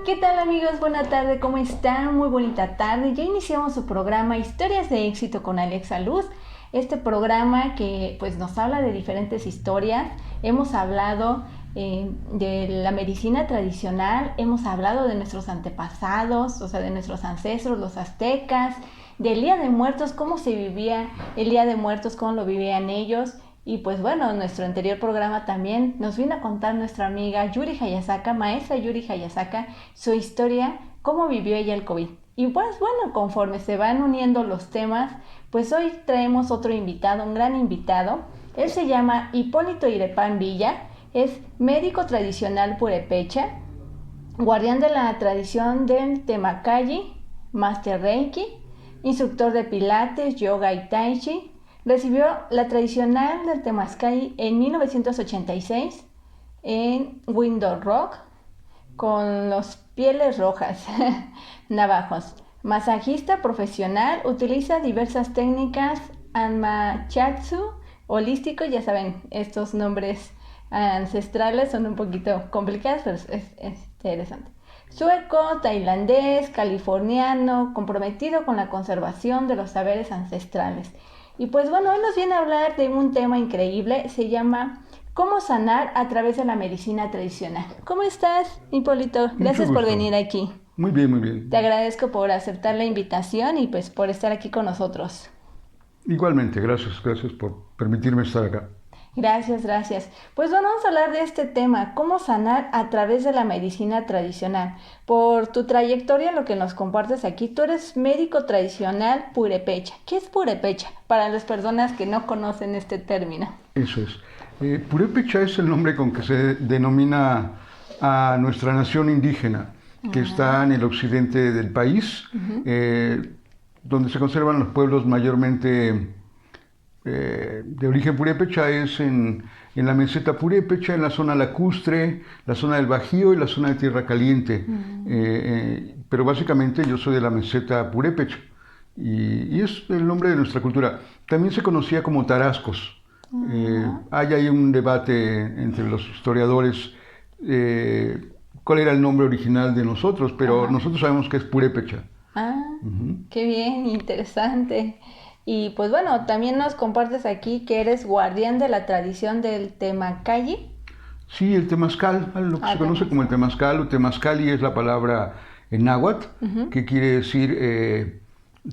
¿Qué tal amigos? Buena tarde, ¿cómo están? Muy bonita tarde. Ya iniciamos su programa Historias de Éxito con Alexa Luz. Este programa que pues nos habla de diferentes historias. Hemos hablado de la medicina tradicional, hemos hablado de nuestros antepasados, o sea, de nuestros ancestros, los aztecas, del Día de Muertos, cómo se vivía el Día de Muertos, cómo lo vivían ellos. Y pues bueno, en nuestro anterior programa también nos vino a contar nuestra amiga Yuri Hayasaka, maestra Yuri Hayasaka, su historia, cómo vivió ella el COVID. Y pues bueno, conforme se van uniendo los temas, pues hoy traemos otro invitado, un gran invitado. Él se llama Hipólito Irepán Villa, es médico tradicional purépecha, guardián de la tradición del Temacalli, Master Reiki, instructor de pilates, yoga y tai chi. Recibió la tradicional del Temazcal en 1986 en Window Rock con los pieles rojas, navajos. Masajista profesional, utiliza diversas técnicas Anma-Chatsu, holístico, ya saben, estos nombres ancestrales son un poquito complicados, pero es interesante. Sueco, tailandés, californiano, comprometido con la conservación de los saberes ancestrales. Y pues bueno, hoy nos viene a hablar de un tema increíble, se llama ¿Cómo sanar a través de la medicina tradicional? ¿Cómo estás, Hipólito? Gracias por venir aquí. Muy bien, muy bien. Te agradezco por aceptar la invitación y pues por estar aquí con nosotros. Igualmente, gracias por permitirme estar acá. Gracias. Pues bueno, vamos a hablar de este tema, cómo sanar a través de la medicina tradicional. Por tu trayectoria, lo que nos compartes aquí, tú eres médico tradicional purépecha. ¿Qué es purépecha? Para las personas que no conocen este término. Eso es. Purépecha es el nombre con que se denomina a nuestra nación indígena, que está en el occidente del país, donde se conservan los pueblos mayormente de origen purépecha, es en la meseta purépecha, en la zona lacustre, la zona del Bajío y la zona de Tierra Caliente. Pero básicamente yo soy de la meseta purépecha y es el nombre de nuestra cultura. También se conocía como tarascos. Hay ahí un debate entre los historiadores cuál era el nombre original de nosotros, pero nosotros sabemos que es purépecha. Qué bien, interesante. Y pues bueno, también nos compartes aquí que eres guardián de la tradición del Temacalli. Sí, el temazcal, lo que se conoce como el temazcal o temazcali es la palabra en náhuatl, que quiere decir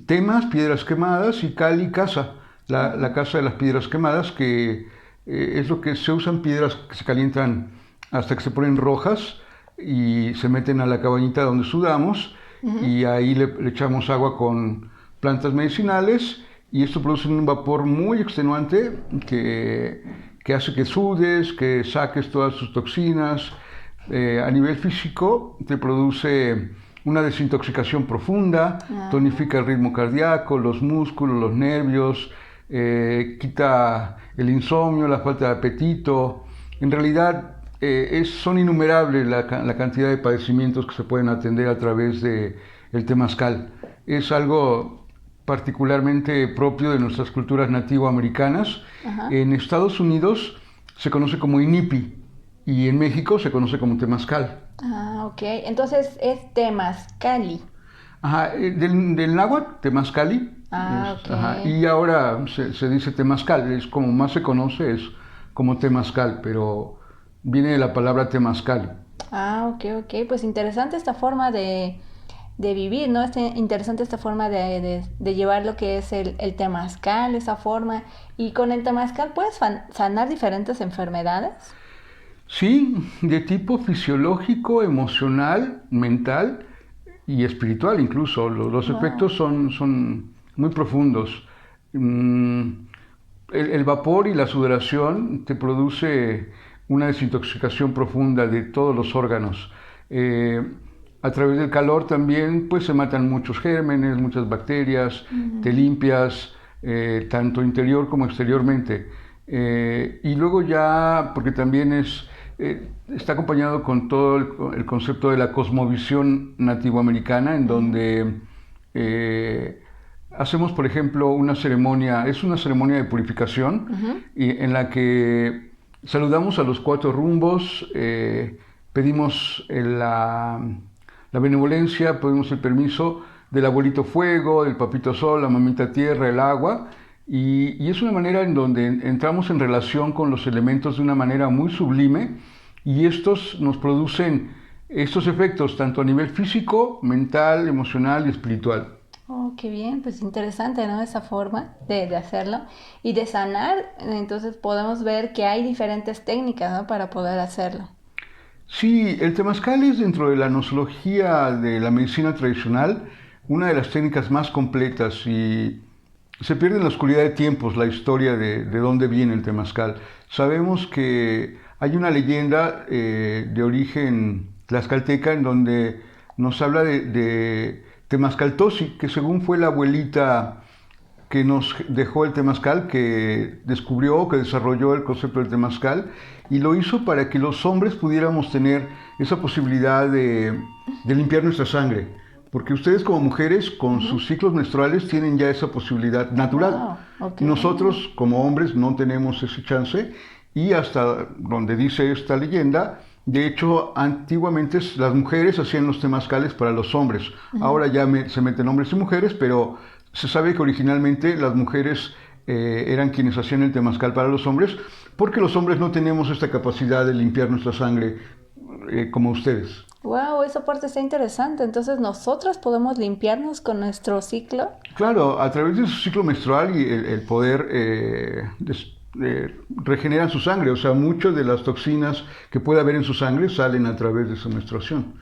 temas, piedras quemadas, y cali, casa, la casa de las piedras quemadas, que es lo que se usan, piedras que se calientan hasta que se ponen rojas y se meten a la cabañita donde sudamos, y ahí le echamos agua con plantas medicinales. Y esto produce un vapor muy extenuante que hace que sudes, que saques todas tus toxinas. A nivel físico te produce una desintoxicación profunda, tonifica el ritmo cardíaco, los músculos, los nervios, quita el insomnio, la falta de apetito. En realidad son innumerables la cantidad de padecimientos que se pueden atender a través del temazcal. Es algo particularmente propio de nuestras culturas nativoamericanas. En Estados Unidos se conoce como inipi y en México se conoce como temazcal. Ok. Entonces es temazcali. Del náhuatl, temazcali. Ok. Y ahora se dice temazcal, es como más se conoce, es como temazcal, pero viene de la palabra temazcal. Ok. Pues interesante esta forma de vivir, ¿no? Es interesante esta forma de llevar lo que es el temazcal, esa forma. ¿Y con el temazcal puedes sanar diferentes enfermedades? Sí, de tipo fisiológico, emocional, mental y espiritual incluso. Los efectos son muy profundos. El vapor y la sudoración te produce una desintoxicación profunda de todos los órganos. A través del calor también pues se matan muchos gérmenes, muchas bacterias, te limpias tanto interior como exteriormente. Y luego ya, porque también está acompañado con todo el concepto de la cosmovisión nativoamericana, en donde hacemos, por ejemplo, una ceremonia de purificación, en la que saludamos a los cuatro rumbos, pedimos la benevolencia, pedimos el permiso del abuelito fuego, del papito sol, la mamita tierra, el agua, y es una manera en donde entramos en relación con los elementos de una manera muy sublime, y estos nos producen estos efectos tanto a nivel físico, mental, emocional y espiritual. Oh, qué bien, pues interesante, ¿no? Esa forma de hacerlo y de sanar. Entonces podemos ver que hay diferentes técnicas, ¿no? Para poder hacerlo. Sí, el temazcal es dentro de la nosología de la medicina tradicional una de las técnicas más completas y se pierde en la oscuridad de tiempos la historia de dónde viene el temazcal. Sabemos que hay una leyenda de origen tlaxcalteca en donde nos habla de Temazcaltosi, que según fue la abuelita que nos dejó el temazcal, que descubrió, que desarrolló el concepto del temazcal y lo hizo para que los hombres pudiéramos tener esa posibilidad de limpiar nuestra sangre. Porque ustedes como mujeres con sus ciclos menstruales tienen ya esa posibilidad natural. Wow, okay. Nosotros como hombres no tenemos ese chance y hasta donde dice esta leyenda, de hecho antiguamente las mujeres hacían los temazcales para los hombres. Ahora ya se meten hombres y mujeres, pero se sabe que originalmente las mujeres eran quienes hacían el temazcal para los hombres, porque los hombres no tenemos esta capacidad de limpiar nuestra sangre como ustedes. Wow, esa parte está interesante. Entonces, ¿nosotros podemos limpiarnos con nuestro ciclo? Claro, a través de su ciclo menstrual y el poder regeneran su sangre. O sea, muchas de las toxinas que puede haber en su sangre salen a través de su menstruación.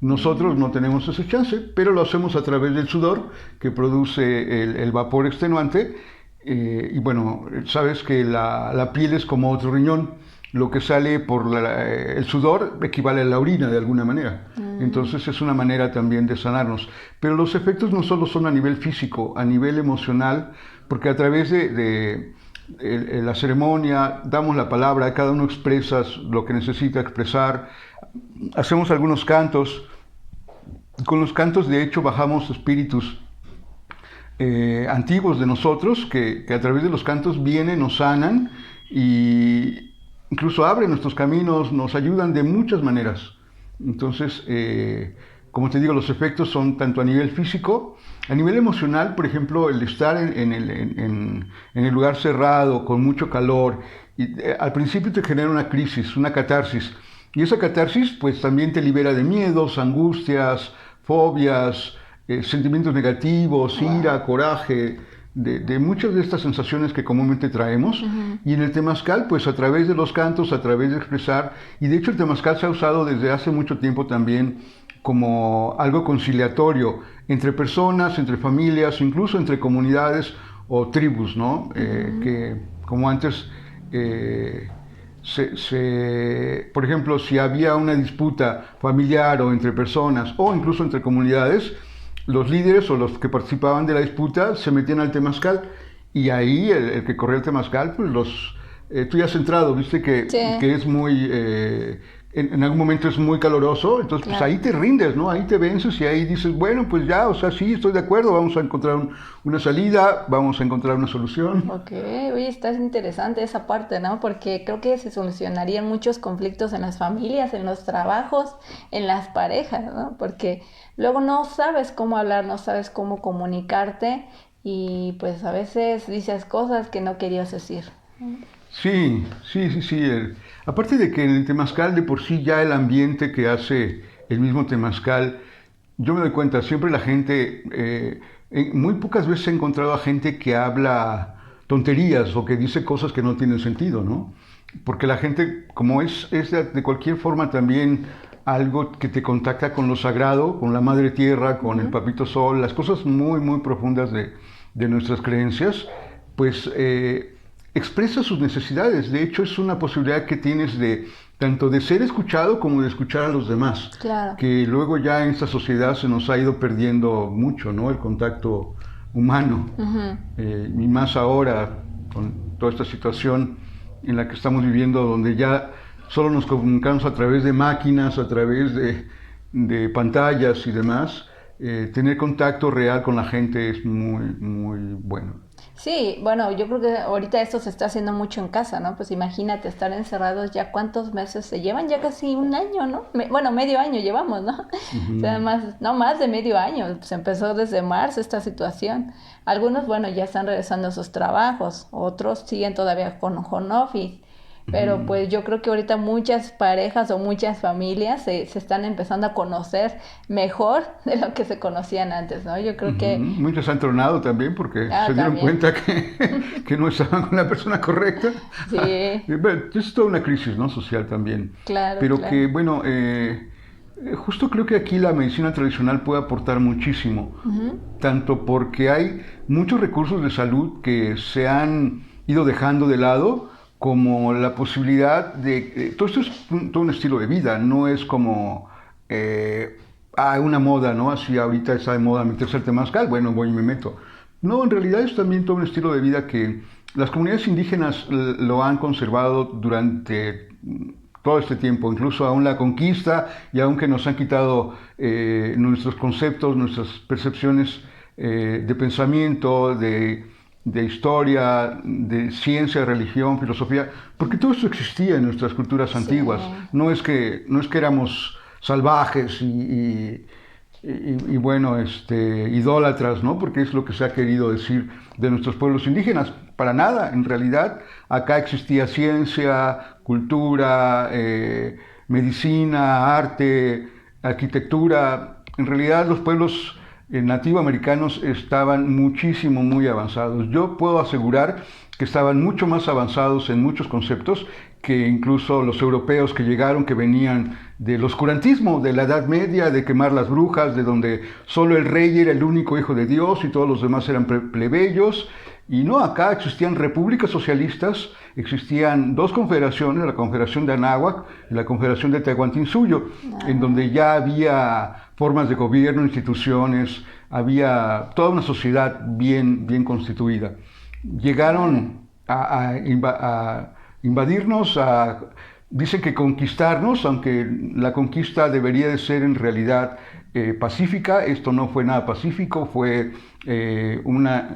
Nosotros no tenemos ese chance, pero lo hacemos a través del sudor que produce el vapor extenuante. Y bueno, sabes que la piel es como otro riñón. Lo que sale por el sudor equivale a la orina de alguna manera. Entonces es una manera también de sanarnos. Pero los efectos no solo son a nivel físico, a nivel emocional, porque a través de la ceremonia damos la palabra, cada uno expresa lo que necesita expresar, hacemos algunos cantos. Con los cantos de hecho bajamos espíritus antiguos de nosotros que a través de los cantos vienen, nos sanan y incluso abren nuestros caminos, nos ayudan de muchas maneras. Entonces, como te digo, los efectos son tanto a nivel físico, a nivel emocional, por ejemplo, el estar en el lugar cerrado, con mucho calor, y, al principio te genera una crisis, una catarsis, y esa catarsis pues también te libera de miedos, angustias, fobias, sentimientos negativos, ira, coraje, de muchas de estas sensaciones que comúnmente traemos. Y en el temazcal, pues a través de los cantos, a través de expresar, y de hecho el temazcal se ha usado desde hace mucho tiempo también como algo conciliatorio entre personas, entre familias, incluso entre comunidades o tribus, ¿no? Que como antes, por ejemplo, si había una disputa familiar o entre personas o incluso entre comunidades, los líderes o los que participaban de la disputa se metían al temazcal y ahí el que corría el temazcal, pues tú ya has entrado, viste que es muy, en algún momento es muy caloroso, entonces pues ahí te rindes, ¿no? Ahí te vences y ahí dices, bueno, pues ya, o sea, sí, estoy de acuerdo, vamos a encontrar una salida, vamos a encontrar una solución. Ok, oye, está interesante esa parte, ¿no? Porque creo que se solucionarían muchos conflictos en las familias, en los trabajos, en las parejas, ¿no? Porque luego no sabes cómo hablar, no sabes cómo comunicarte y pues a veces dices cosas que no querías decir. Sí. Aparte de que en el temazcal de por sí ya el ambiente que hace el mismo temazcal, yo me doy cuenta, siempre la gente, muy pocas veces he encontrado a gente que habla tonterías o que dice cosas que no tienen sentido, ¿no? Porque la gente, como es de cualquier forma también algo que te contacta con lo sagrado, con la madre tierra, con el papito sol, las cosas muy, muy profundas de nuestras creencias, pues expresa sus necesidades. De hecho, es una posibilidad que tienes tanto de ser escuchado como de escuchar a los demás. Claro. Que luego ya en esta sociedad se nos ha ido perdiendo mucho, ¿no? El contacto humano. Y más ahora, con toda esta situación en la que estamos viviendo, donde ya solo nos comunicamos a través de máquinas, a través de pantallas y demás, tener contacto real con la gente es muy, muy bueno. Sí, bueno, yo creo que ahorita esto se está haciendo mucho en casa, ¿no? Pues imagínate estar encerrados ya cuántos meses se llevan, ya casi un año, ¿no? Bueno, medio año llevamos, ¿no? O sea, Ujú. no más de medio año, se empezó desde marzo esta situación. Algunos, bueno, ya están regresando a sus trabajos, otros siguen todavía con home office. Pero Ujú. pues yo creo que ahorita muchas parejas o muchas familias se están empezando a conocer mejor de lo que se conocían antes, ¿no? Yo creo Ujú. que, Muchos han tronado también porque se dieron también, cuenta que no estaban con la persona correcta. sí, Bueno, es toda una crisis, ¿no? Social también. claro, Pero claro. que, bueno, justo creo que aquí la medicina tradicional puede aportar muchísimo, Ujú. tanto porque hay muchos recursos de salud que se han ido dejando de lado, como la posibilidad de... todo esto es todo un estilo de vida, no es como... una moda, ¿no? Así ahorita está de moda meterse al temazcal, bueno, voy y me meto. No, en realidad es también todo un estilo de vida que las comunidades indígenas lo han conservado durante todo este tiempo, incluso aún la conquista y aunque nos han quitado nuestros conceptos, nuestras percepciones de pensamiento, de historia, de ciencia, religión, filosofía, porque todo esto existía en nuestras culturas Sí, antiguas. No es que éramos salvajes y bueno, idólatras, ¿no? Porque es lo que se ha querido decir de nuestros pueblos indígenas. Para nada, en realidad acá existía ciencia, cultura, medicina, arte, arquitectura. En realidad los pueblos nativoamericanos estaban muchísimo, muy avanzados. Yo puedo asegurar que estaban mucho más avanzados en muchos conceptos que incluso los europeos que llegaron, que venían del oscurantismo, de la Edad Media, de quemar las brujas, de donde solo el rey era el único hijo de Dios y todos los demás eran plebeyos. Y no, acá existían repúblicas socialistas, existían dos confederaciones, la Confederación de Anáhuac y la Confederación de Tahuantinsuyo, en ah, donde ya había formas de gobierno, instituciones, había toda una sociedad bien, bien constituida. claro. Llegaron a invadirnos, dicen que conquistarnos, aunque la conquista debería de ser en realidad pacífica. Esto no fue nada pacífico, fue una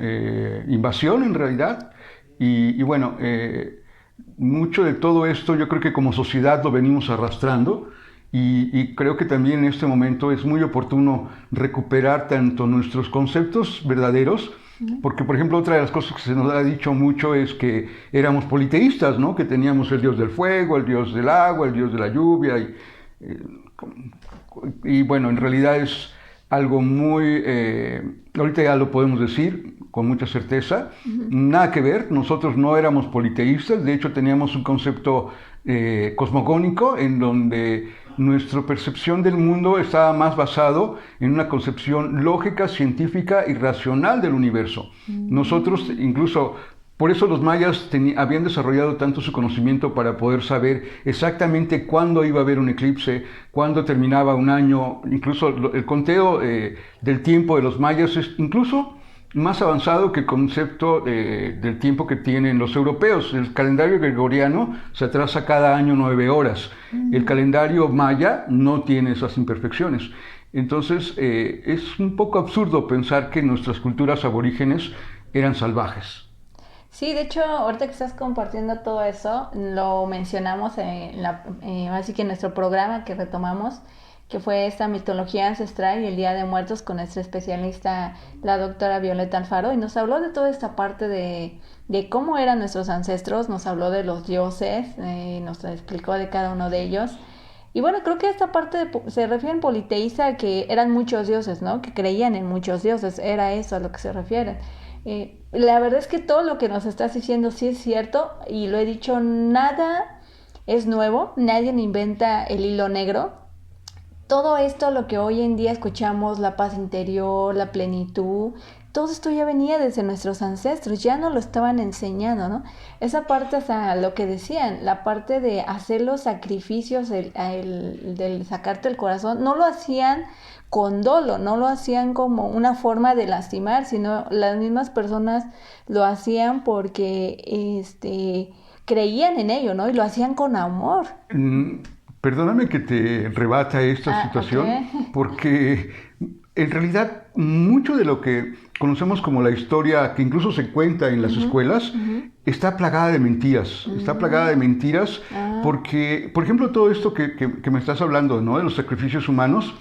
invasión en realidad. Y bueno, mucho de todo esto yo creo que como sociedad lo venimos arrastrando. Y creo que también en este momento es muy oportuno recuperar tanto nuestros conceptos verdaderos, Ujú. porque, por ejemplo, otra de las cosas que se nos ha dicho mucho es que éramos politeístas, ¿no? Que teníamos el dios del fuego, el dios del agua, el dios de la lluvia. Eh, y bueno, en realidad es algo muy... ahorita ya lo podemos decir con mucha certeza. Ujú. Nada que ver, nosotros no éramos politeístas, de hecho teníamos un concepto cosmogónico en donde nuestra percepción del mundo estaba más basado en una concepción lógica, científica y racional del universo. Nosotros Mm. incluso, por eso los mayas habían desarrollado tanto su conocimiento para poder saber exactamente cuándo iba a haber un eclipse, cuándo terminaba un año. Incluso el conteo del tiempo de los mayas es incluso más avanzado que el concepto del tiempo que tienen los europeos. El calendario gregoriano se atrasa cada año 9 horas. El Mm. calendario maya no tiene esas imperfecciones. Entonces es un poco absurdo pensar que nuestras culturas aborígenes eran salvajes. Sí, de hecho, ahorita que estás compartiendo todo eso, lo mencionamos así que en nuestro programa que retomamos, que fue esta mitología ancestral y el Día de Muertos con nuestra especialista, la doctora Violeta Alfaro, y nos habló de toda esta parte de cómo eran nuestros ancestros, nos habló de los dioses, nos explicó de cada uno de ellos. Y bueno, creo que esta parte se refiere en politeísta a que eran muchos dioses, ¿no? Que creían en muchos dioses, era eso a lo que se refiere. La verdad es que todo lo que nos estás diciendo sí es cierto y lo he dicho, nada es nuevo, nadie inventa el hilo negro. Todo esto, lo que hoy en día escuchamos, la paz interior, la plenitud, todo esto ya venía desde nuestros ancestros, ya nos lo estaban enseñando, ¿no? Esa parte, o sea, lo que decían, la parte de hacer los sacrificios, del sacarte el corazón, no lo hacían con dolo, no lo hacían como una forma de lastimar, sino las mismas personas lo hacían porque creían en ello, ¿no? Y lo hacían con amor. Mm, Perdóname que te rebata esta Ah, ok. situación, porque en realidad mucho de lo que conocemos como la historia que incluso se cuenta en las escuelas, está plagada de mentiras. Está plagada de mentiras porque, por ejemplo, todo esto que me estás hablando, ¿no? De los sacrificios humanos,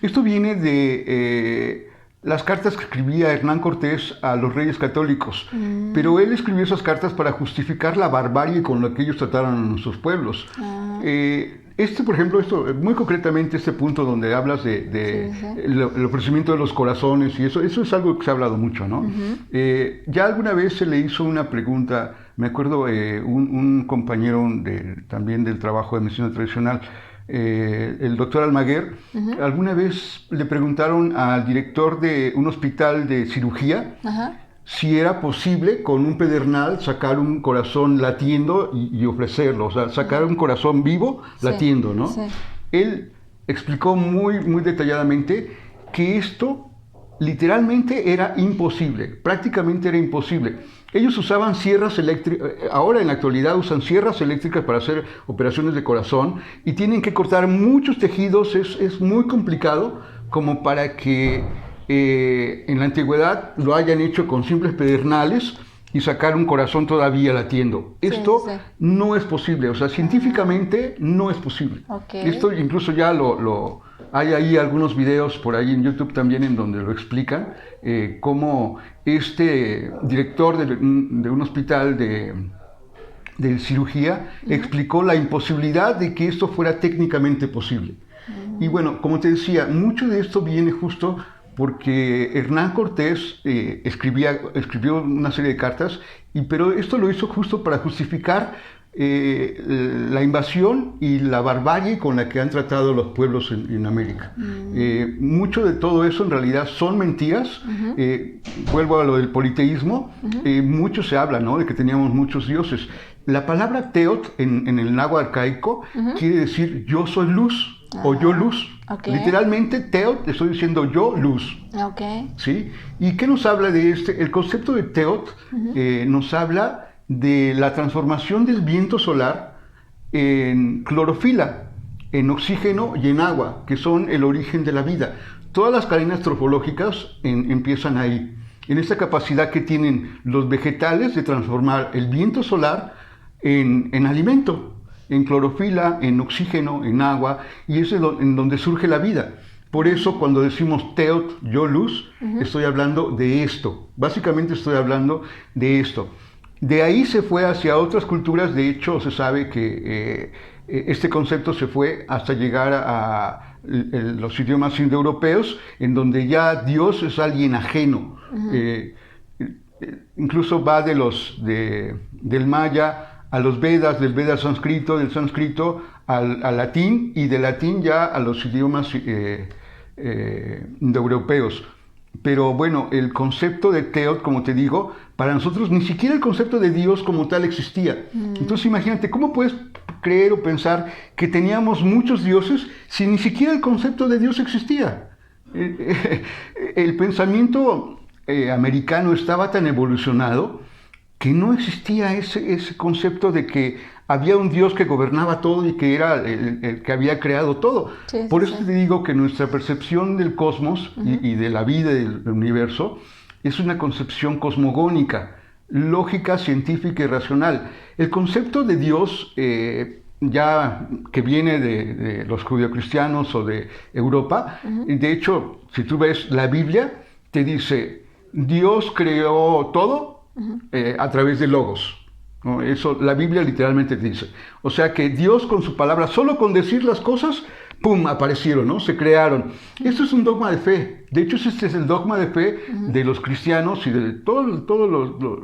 esto viene de las cartas que escribía Hernán Cortés a los reyes católicos. Pero él escribió esas cartas para justificar la barbarie con la que ellos trataron a nuestros pueblos. Por ejemplo, muy concretamente este punto donde hablas de el ofrecimiento de los corazones y eso es algo que se ha hablado mucho, ¿no? Ya alguna vez se le hizo una pregunta, me acuerdo, un compañero también del trabajo de medicina tradicional, el doctor Almaguer, alguna vez le preguntaron al director de un hospital de cirugía si era posible con un pedernal sacar un corazón latiendo y ofrecerlo, o sea, sacar un corazón vivo latiendo, ¿no? Sí. Él explicó muy, muy detalladamente que esto literalmente era imposible, prácticamente era imposible. Ellos usaban sierras eléctricas, ahora en la actualidad usan sierras eléctricas para hacer operaciones de corazón y tienen que cortar muchos tejidos, es muy complicado como para que en la antigüedad lo hayan hecho con simples pedernales y sacar un corazón todavía latiendo. Esto no es posible, o sea, científicamente no es posible. Esto incluso ya hay ahí algunos videos por ahí en YouTube también en donde lo explican, cómo este director de un hospital de cirugía explicó la imposibilidad de que esto fuera técnicamente posible. Y bueno, como te decía, mucho de esto viene justo porque Hernán Cortés escribió una serie de cartas, pero esto lo hizo justo para justificar la invasión y la barbarie con la que han tratado los pueblos en América. Mucho de todo eso en realidad son mentiras. Vuelvo a lo del politeísmo. Mucho se habla, ¿no?, de que teníamos muchos dioses. La palabra teot en el náhuatl arcaico quiere decir yo soy luz o yo luz. Literalmente, teot, estoy diciendo yo luz. ¿Sí? ¿Y qué nos habla de este? El concepto de teot nos habla de la transformación del viento solar en clorofila, en oxígeno y en agua, que son el origen de la vida. Todas las cadenas trofológicas empiezan ahí, en esta capacidad que tienen los vegetales de transformar el viento solar en alimento, en clorofila, en oxígeno, en agua, y es en donde surge la vida. Por eso cuando decimos teot, yo luz, estoy hablando de esto. Básicamente estoy hablando de esto. De ahí se fue hacia otras culturas. De hecho, se sabe que este concepto se fue hasta llegar a los idiomas indoeuropeos, en donde ya Dios es alguien ajeno. Incluso va del maya a los Vedas, del Veda al sánscrito, del sánscrito al latín, y del latín ya a los idiomas indoeuropeos. Pero bueno, el concepto de teot, como te digo, para nosotros ni siquiera el concepto de Dios como tal existía. Entonces imagínate, ¿cómo puedes creer o pensar que teníamos muchos dioses si ni siquiera el concepto de Dios existía? El pensamiento americano estaba tan evolucionado que no existía ese concepto de que había un Dios que gobernaba todo y que era el que había creado todo. Por eso te digo que nuestra percepción del cosmos y de la vida y del universo es una concepción cosmogónica, lógica, científica y racional. El concepto de Dios, ya que viene de los judeocristianos o de Europa, de hecho, si tú ves la Biblia, te dice, Dios creó todo a través de logos. ¿No? Eso la Biblia literalmente dice. O sea que Dios con su palabra, solo con decir las cosas, ¡pum!, aparecieron, ¿no? Se crearon. Esto es un dogma de fe. De hecho, este es el dogma de fe de los cristianos y de todas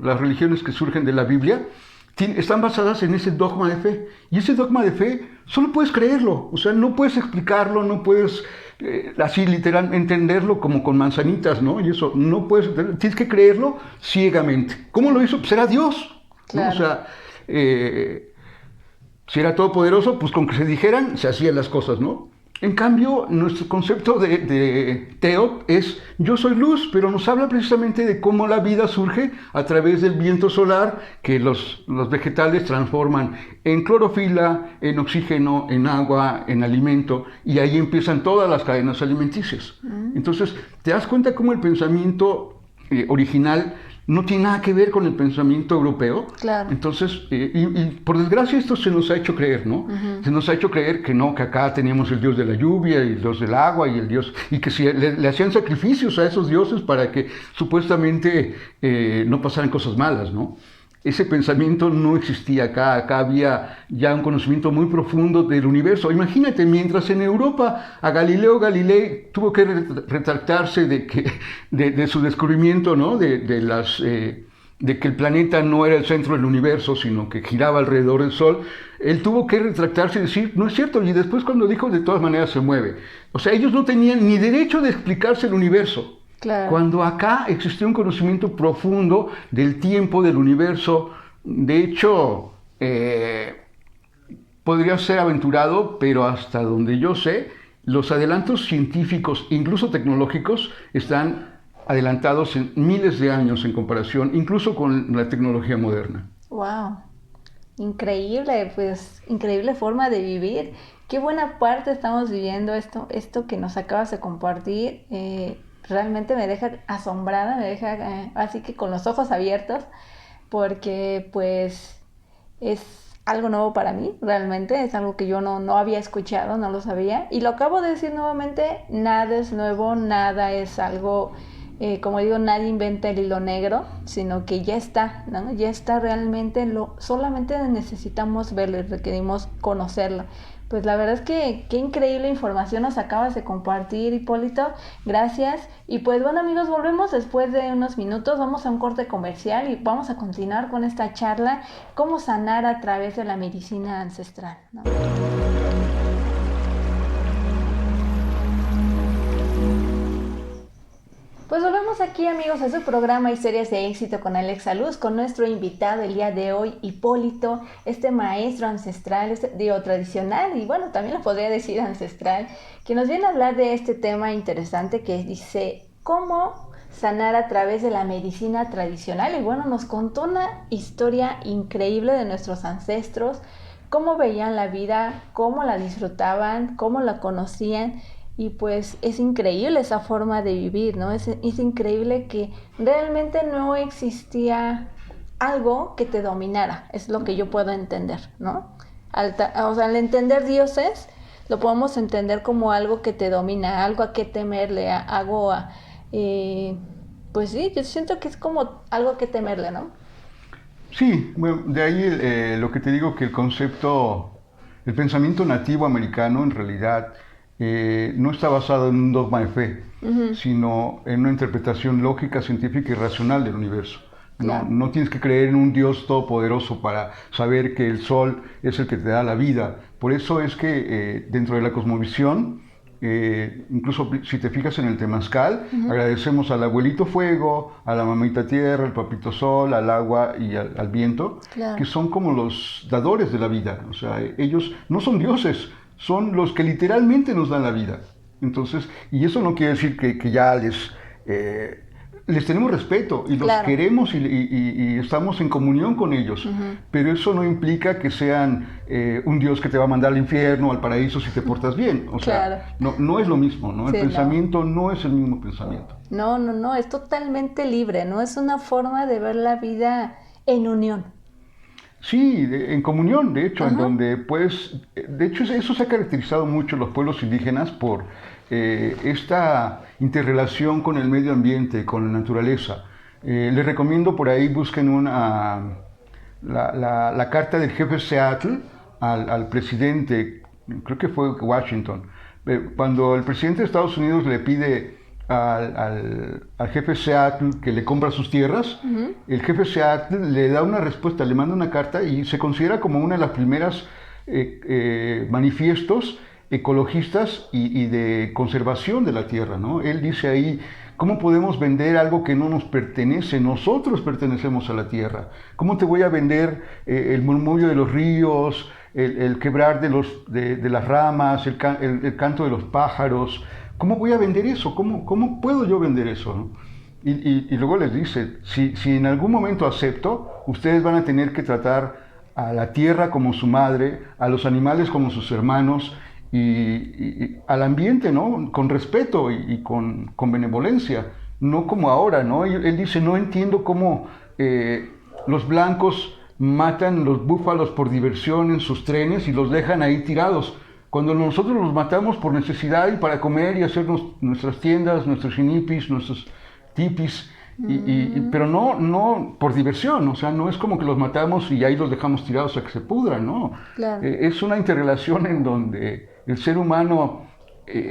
las religiones que surgen de la Biblia. Están basadas en ese dogma de fe. Y ese dogma de fe solo puedes creerlo. O sea, no puedes explicarlo, no puedes así literal entenderlo como con manzanitas, ¿no? Y eso, no puedes, tienes que creerlo ciegamente. ¿Cómo lo hizo? Pues era Dios. Claro. ¿No? O sea, si era todopoderoso, pues con que se dijeran, se hacían las cosas, ¿no? En cambio, nuestro concepto de teot es yo soy luz, pero nos habla precisamente de cómo la vida surge a través del viento solar que los vegetales transforman en clorofila, en oxígeno, en agua, en alimento, y ahí empiezan todas las cadenas alimenticias. Entonces, te das cuenta cómo el pensamiento original no tiene nada que ver con el pensamiento europeo. Claro. Entonces, y por desgracia esto se nos ha hecho creer, ¿no? Se nos ha hecho creer que no, que acá teníamos el dios de la lluvia y el dios del agua y el dios, y que si le hacían sacrificios a esos dioses para que supuestamente no pasaran cosas malas, ¿no? Ese pensamiento no existía acá había ya un conocimiento muy profundo del universo. Imagínate, mientras en Europa a Galileo Galilei tuvo que retractarse de su descubrimiento, ¿no? de que el planeta no era el centro del universo, sino que giraba alrededor del Sol, él tuvo que retractarse y decir, no es cierto, y después cuando dijo, de todas maneras se mueve. O sea, ellos no tenían ni derecho de explicarse el universo. Claro. Cuando acá existía un conocimiento profundo del tiempo, del universo. De hecho, podría ser aventurado, pero hasta donde yo sé, los adelantos científicos, incluso tecnológicos, están adelantados en miles de años en comparación, incluso con la tecnología moderna. ¡Wow! Increíble, pues, increíble forma de vivir. Qué buena parte estamos viviendo esto que nos acabas de compartir. Realmente me deja asombrada, me deja así que con los ojos abiertos, porque pues es algo nuevo para mí, realmente, es algo que yo no había escuchado, no lo sabía, y lo acabo de decir nuevamente, nada es nuevo, nada es algo, como digo, nadie inventa el hilo negro, sino que ya está, ¿no? Ya está realmente, solamente necesitamos verlo y requerimos conocerlo. Pues la verdad es que qué increíble información nos acabas de compartir, Hipólito. Gracias. Y pues bueno, amigos, volvemos después de unos minutos. Vamos a un corte comercial y vamos a continuar con esta charla, cómo sanar a través de la medicina ancestral, ¿no? Pues volvemos aquí, amigos, a su programa Historias de Éxito con Alexa Luz, con nuestro invitado el día de hoy, Hipólito, este maestro ancestral, tradicional, y bueno, también lo podría decir ancestral, que nos viene a hablar de este tema interesante que dice, ¿cómo sanar a través de la medicina tradicional? Y bueno, nos contó una historia increíble de nuestros ancestros, cómo veían la vida, cómo la disfrutaban, cómo la conocían. Y pues es increíble esa forma de vivir, ¿no? Es increíble que realmente no existía algo que te dominara, es lo que yo puedo entender, ¿no? Al entender dioses, lo podemos entender como algo que te domina, algo a qué temerle, pues sí, yo siento que es como algo a qué temerle, ¿no? Sí, bueno, de ahí lo que te digo que el pensamiento nativo americano en realidad no está basado en un dogma de fe, sino en una interpretación lógica, científica y racional del universo. Claro. No tienes que creer en un Dios todopoderoso para saber que el sol es el que te da la vida. Por eso es que dentro de la cosmovisión, incluso si te fijas en el temazcal, agradecemos al abuelito fuego, a la mamita tierra, al papito sol, al agua y al viento, claro, que son como los dadores de la vida. O sea, ellos no son dioses, son los que literalmente nos dan la vida. Entonces, y eso no quiere decir que ya les tenemos respeto y los claro, queremos y estamos en comunión con ellos, pero eso no implica que sean un Dios que te va a mandar al infierno o al paraíso si te portas bien. O sea, claro, no es lo mismo, ¿no? El pensamiento no es el mismo pensamiento. No, es totalmente libre, ¿no? Es una forma de ver la vida en unión. Sí, en comunión, de hecho, en donde pues, de hecho eso se ha caracterizado mucho los pueblos indígenas por esta interrelación con el medio ambiente, con la naturaleza. Les recomiendo por ahí busquen la carta del jefe Seattle al presidente, creo que fue Washington, cuando el presidente de Estados Unidos le pide al jefe Seattle que le compra sus tierras, el jefe Seattle le da una respuesta, le manda una carta y se considera como una de las primeras manifiestos ecologistas y de conservación de la tierra, ¿no? Él dice ahí, ¿cómo podemos vender algo que no nos pertenece? Nosotros pertenecemos a la tierra. ¿Cómo te voy a vender el murmullo de los ríos, el quebrar de las ramas, el canto de los pájaros? ¿Cómo voy a vender eso? ¿Cómo puedo yo vender eso, ¿no? Y luego les dice, si en algún momento acepto, ustedes van a tener que tratar a la tierra como su madre, a los animales como sus hermanos, y al ambiente, ¿no? Con respeto y con benevolencia. no como ahora, ¿no? Él dice, no entiendo cómo los blancos matan los búfalos por diversión en sus trenes y los dejan ahí tirados, cuando nosotros los matamos por necesidad y para comer y hacer nuestras tiendas, nuestros shinipis, nuestros tipis, pero no por diversión, o sea, no es como que los matamos y ahí los dejamos tirados a que se pudran, ¿no? Claro. Es una interrelación en donde el ser humano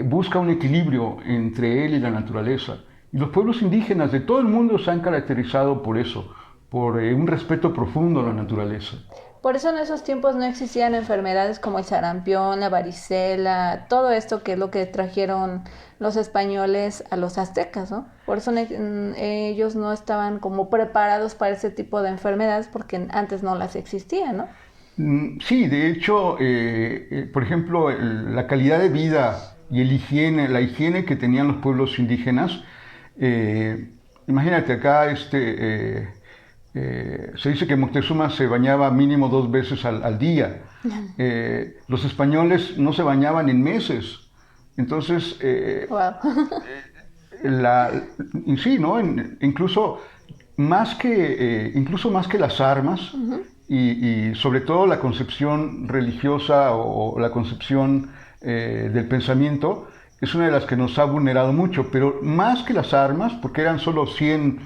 busca un equilibrio entre él y la naturaleza. Y los pueblos indígenas de todo el mundo se han caracterizado por eso, por un respeto profundo a la naturaleza. Por eso en esos tiempos no existían enfermedades como el sarampión, la varicela, todo esto que es lo que trajeron los españoles a los aztecas, ¿no? Por eso ellos no estaban como preparados para ese tipo de enfermedades porque antes no las existían, ¿no? Sí, de hecho, por ejemplo, la calidad de vida y la higiene que tenían los pueblos indígenas, imagínate acá, se dice que Moctezuma se bañaba mínimo 2 veces al día. Los españoles no se bañaban en meses. Entonces, Wow. sí, ¿no? Incluso más que las armas y sobre todo la concepción religiosa o la concepción del pensamiento es una de las que nos ha vulnerado mucho, pero más que las armas, porque eran solo 100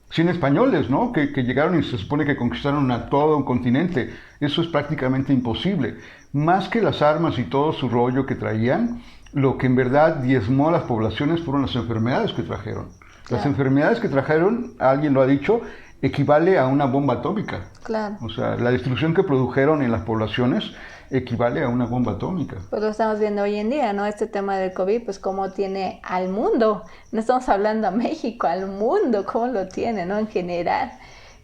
españoles, ¿no? Que llegaron y se supone que conquistaron a todo un continente. Eso es prácticamente imposible. Más que las armas y todo su rollo que traían, lo que en verdad diezmó a las poblaciones fueron las enfermedades que trajeron. Las enfermedades que trajeron, alguien lo ha dicho, equivale a una bomba atómica. Claro. O sea, la destrucción que produjeron en las poblaciones equivale a una bomba atómica. Pues lo estamos viendo hoy en día, ¿no? Este tema del COVID, pues cómo tiene al mundo. No estamos hablando a México, al mundo, cómo lo tiene, ¿no? En general.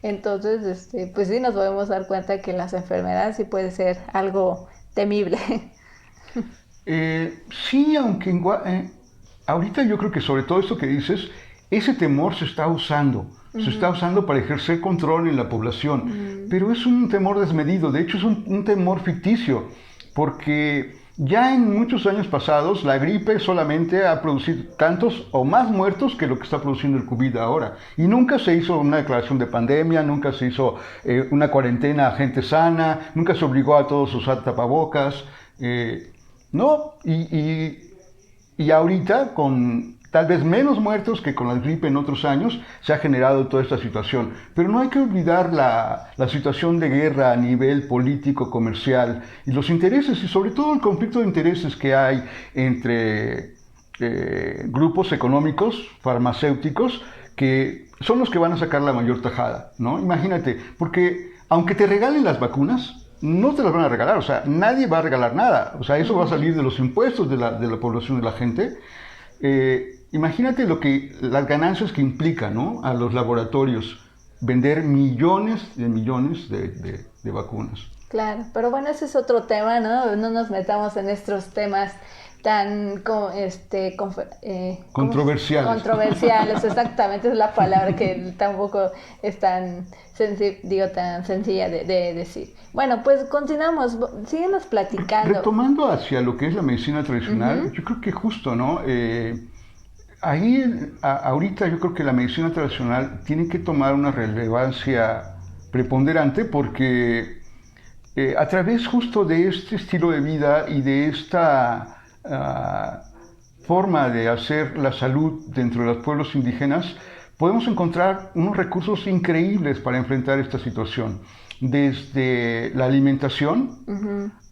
Entonces, pues sí nos podemos dar cuenta que las enfermedades sí puede ser algo temible. Sí, aunque ahorita yo creo que sobre todo esto que dices, ese temor se está usando. Se está usando para ejercer control en la población, pero es un temor desmedido, de hecho es un temor ficticio, porque ya en muchos años pasados la gripe solamente ha producido tantos o más muertos que lo que está produciendo el COVID ahora, y nunca se hizo una declaración de pandemia, nunca se hizo una cuarentena a gente sana, nunca se obligó a todos a usar tapabocas, no, y ahorita con tal vez menos muertos que con la gripe en otros años, se ha generado toda esta situación. Pero no hay que olvidar la situación de guerra a nivel político, comercial, y los intereses, y sobre todo el conflicto de intereses que hay entre grupos económicos, farmacéuticos, que son los que van a sacar la mayor tajada, ¿no? Imagínate, porque aunque te regalen las vacunas, no te las van a regalar, o sea, nadie va a regalar nada, o sea, eso va a salir de los impuestos de la población, de la gente. Imagínate las ganancias que implica, ¿no? A los laboratorios vender millones de vacunas. Claro, pero bueno, ese es otro tema, ¿no? No nos metamos en estos temas tan controversiales. Controversiales, exactamente, es la palabra que tampoco es tan sencilla de decir. Bueno, pues continuamos, síguenos platicando. Retomando hacia lo que es la medicina tradicional, yo creo que justo, ¿no? Ahorita yo creo que la medicina tradicional tiene que tomar una relevancia preponderante porque a través justo de este estilo de vida y de esta forma de hacer la salud dentro de los pueblos indígenas, podemos encontrar unos recursos increíbles para enfrentar esta situación. Desde la alimentación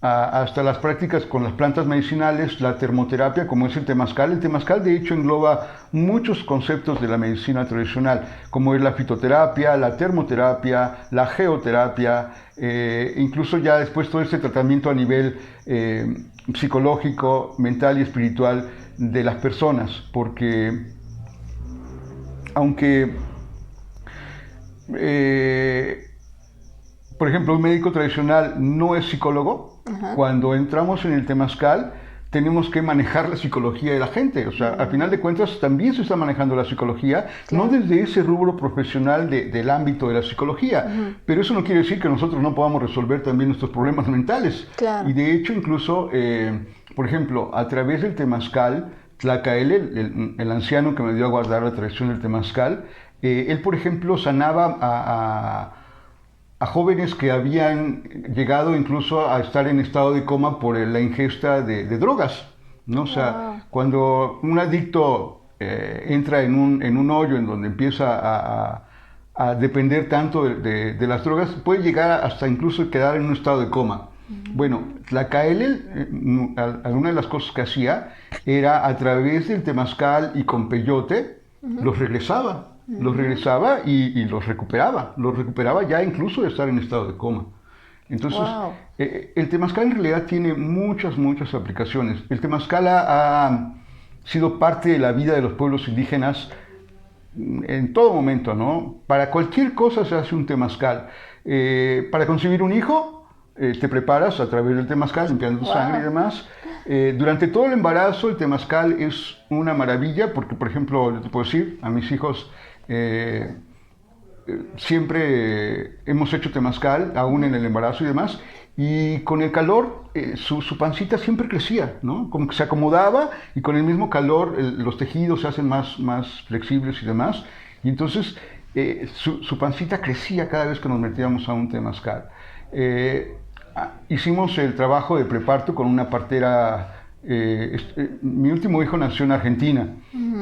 hasta las prácticas con las plantas medicinales, la termoterapia, como es el temazcal. El temazcal, de hecho, engloba muchos conceptos de la medicina tradicional, como es la fitoterapia, la termoterapia, la geoterapia, incluso ya después todo este tratamiento a nivel psicológico, mental y espiritual de las personas, porque aunque por ejemplo, un médico tradicional no es psicólogo, cuando entramos en el temazcal tenemos que manejar la psicología de la gente. O sea, al final de cuentas también se está manejando la psicología, no desde ese rubro profesional del ámbito de la psicología, pero eso no quiere decir que nosotros no podamos resolver también nuestros problemas mentales. Y de hecho, incluso, por ejemplo, a través del temazcal Tlacaele, el anciano que me dio a guardar la tradición del temazcal, él, por ejemplo, sanaba a jóvenes que habían llegado incluso a estar en estado de coma por la ingesta de drogas, ¿no? O sea, cuando un adicto entra en un hoyo en donde empieza a depender tanto de las drogas, puede llegar hasta incluso quedar en un estado de coma. Bueno, Tlacaele, alguna de las cosas que hacía era a través del temazcal y con peyote, los regresaba y los recuperaba ya incluso de estar en estado de coma. Entonces, el temazcal en realidad tiene muchas aplicaciones. El temazcal ha sido parte de la vida de los pueblos indígenas en todo momento, ¿no? Para cualquier cosa se hace un temazcal. Para concebir un hijo, te preparas a través del temazcal, limpiando tu sangre y demás. Durante todo el embarazo, el temazcal es una maravilla, porque, por ejemplo, te puedo decir, a mis hijos siempre hemos hecho temazcal, aún en el embarazo y demás, y con el calor su pancita siempre crecía, ¿no? Como que se acomodaba y con el mismo calor los tejidos se hacen más flexibles y demás, y entonces su pancita crecía cada vez que nos metíamos a un temazcal. Hicimos el trabajo de preparto con una partera. Mi último hijo nació en Argentina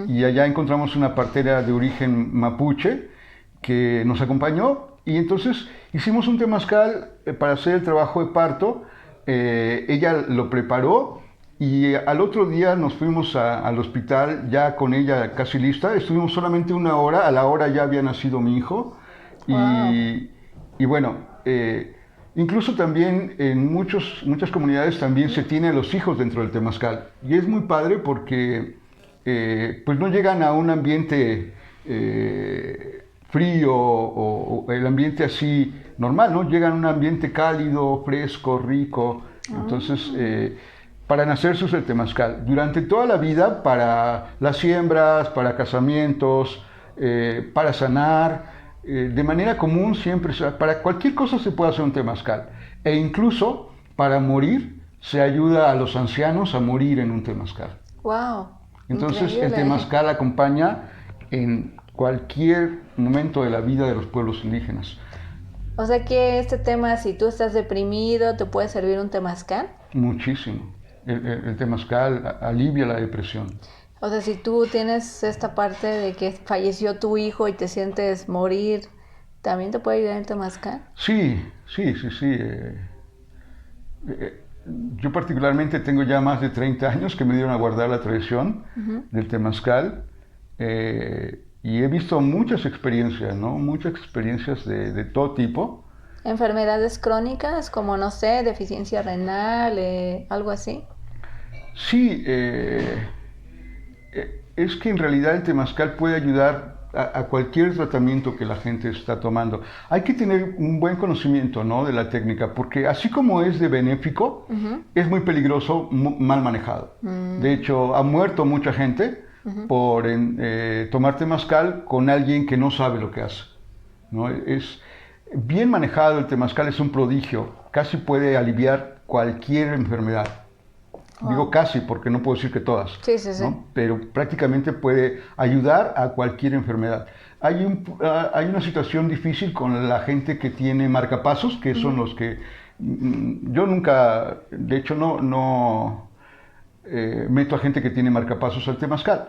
y allá encontramos una partera de origen mapuche que nos acompañó y entonces hicimos un temazcal para hacer el trabajo de parto. Ella lo preparó y al otro día nos fuimos al hospital ya con ella casi lista. Estuvimos solamente una hora, a la hora ya había nacido mi hijo y bueno, incluso también en muchas comunidades también se tiene a los hijos dentro del temazcal. Y es muy padre porque pues no llegan a un ambiente frío o el ambiente así normal, ¿no? Llegan a un ambiente cálido, fresco, rico. Entonces, para nacer se usa el temazcal. Durante toda la vida, para las siembras, para casamientos, para sanar. De manera común siempre, para cualquier cosa se puede hacer un temazcal. E incluso para morir se ayuda a los ancianos a morir en un temazcal. ¡Wow! Entonces Increíble. El temazcal acompaña en cualquier momento de la vida de los pueblos indígenas. O sea que este tema, si tú estás deprimido, ¿te puede servir un temazcal? Muchísimo. El temazcal alivia la depresión. O sea, si tú tienes esta parte de que falleció tu hijo y te sientes morir, ¿también te puede ayudar el temazcal? Sí. Yo particularmente tengo ya más de 30 años que me dieron a guardar la tradición del temazcal y he visto muchas experiencias, ¿no? Muchas experiencias de todo tipo. ¿Enfermedades crónicas como, no sé, deficiencia renal, algo así? Sí, es que en realidad el temazcal puede ayudar a cualquier tratamiento que la gente está tomando. Hay que tener un buen conocimiento, ¿no?, de la técnica, porque así como es de benéfico, es muy peligroso mal manejado. De hecho, ha muerto mucha gente por tomar temazcal con alguien que no sabe lo que hace, ¿no? Es bien manejado, el temazcal es un prodigio, casi puede aliviar cualquier enfermedad. Digo casi porque no puedo decir que todas, sí. ¿no? Pero prácticamente puede ayudar a cualquier enfermedad. Hay una situación difícil con la gente que tiene marcapasos, que son los que yo nunca, de hecho no meto a gente que tiene marcapasos al temazcal.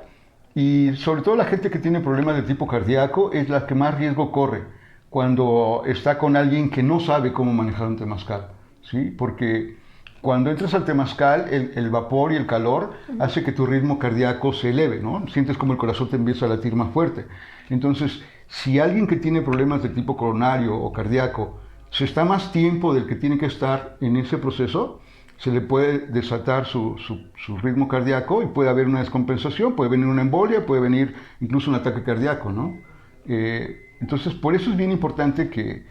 Y sobre todo la gente que tiene problemas de tipo cardíaco es la que más riesgo corre cuando está con alguien que no sabe cómo manejar un temazcal, ¿sí? Porque cuando entras al temazcal, el vapor y el calor hace que tu ritmo cardíaco se eleve, ¿no? Sientes como el corazón te empieza a latir más fuerte. Entonces, si alguien que tiene problemas de tipo coronario o cardíaco se está más tiempo del que tiene que estar en ese proceso, se le puede desatar su ritmo cardíaco y puede haber una descompensación, puede venir una embolia, puede venir incluso un ataque cardíaco, ¿no? Entonces, por eso es bien importante que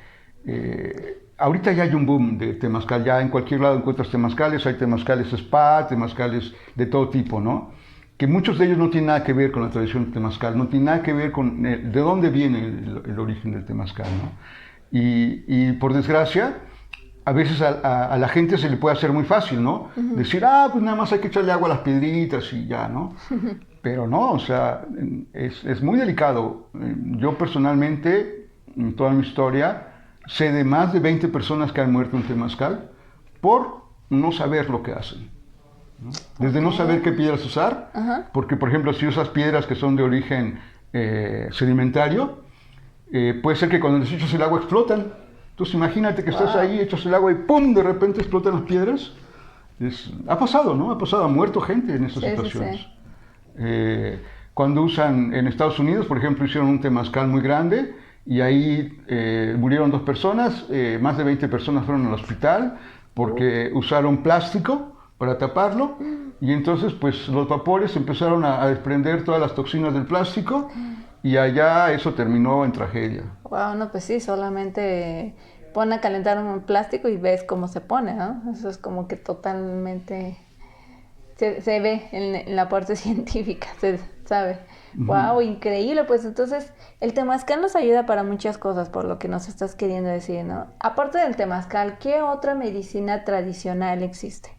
ahorita ya hay un boom de temazcal, ya en cualquier lado encuentras temazcales, hay temazcales spa, temazcales de todo tipo, ¿no? Que muchos de ellos no tienen nada que ver con la tradición del temazcal, no tienen nada que ver con de dónde viene el origen del temazcal, ¿no? Y por desgracia, a veces a la gente se le puede hacer muy fácil, ¿no? Decir, pues nada más hay que echarle agua a las piedritas y ya, ¿no? Pero no, o sea, es muy delicado. Yo personalmente, en toda mi historia, sé de más de 20 personas que han muerto en temazcal por no saber lo que hacen, ¿no? Desde no saber qué piedras usar, porque por ejemplo si usas piedras que son de origen sedimentario, puede ser que cuando les echas el agua explotan. Entonces imagínate que estás ahí, echas el agua y ¡pum! De repente explotan las piedras. Ha pasado, ¿no? Ha pasado, ha muerto gente en esas situaciones. Cuando usan, en Estados Unidos, por ejemplo, hicieron un temazcal muy grande y ahí murieron 2 personas, más de 20 personas fueron al hospital porque usaron plástico para taparlo y entonces pues los vapores empezaron a desprender todas las toxinas del plástico y allá eso terminó en tragedia. Wow, no, pues sí, solamente pon a calentar un plástico y ves cómo se pone, ¿no? Eso es como que totalmente se ve en la parte científica, se sabe. Wow, increíble. Pues entonces el temazcal nos ayuda para muchas cosas, por lo que nos estás queriendo decir, ¿no? Aparte del temazcal, ¿qué otra medicina tradicional existe?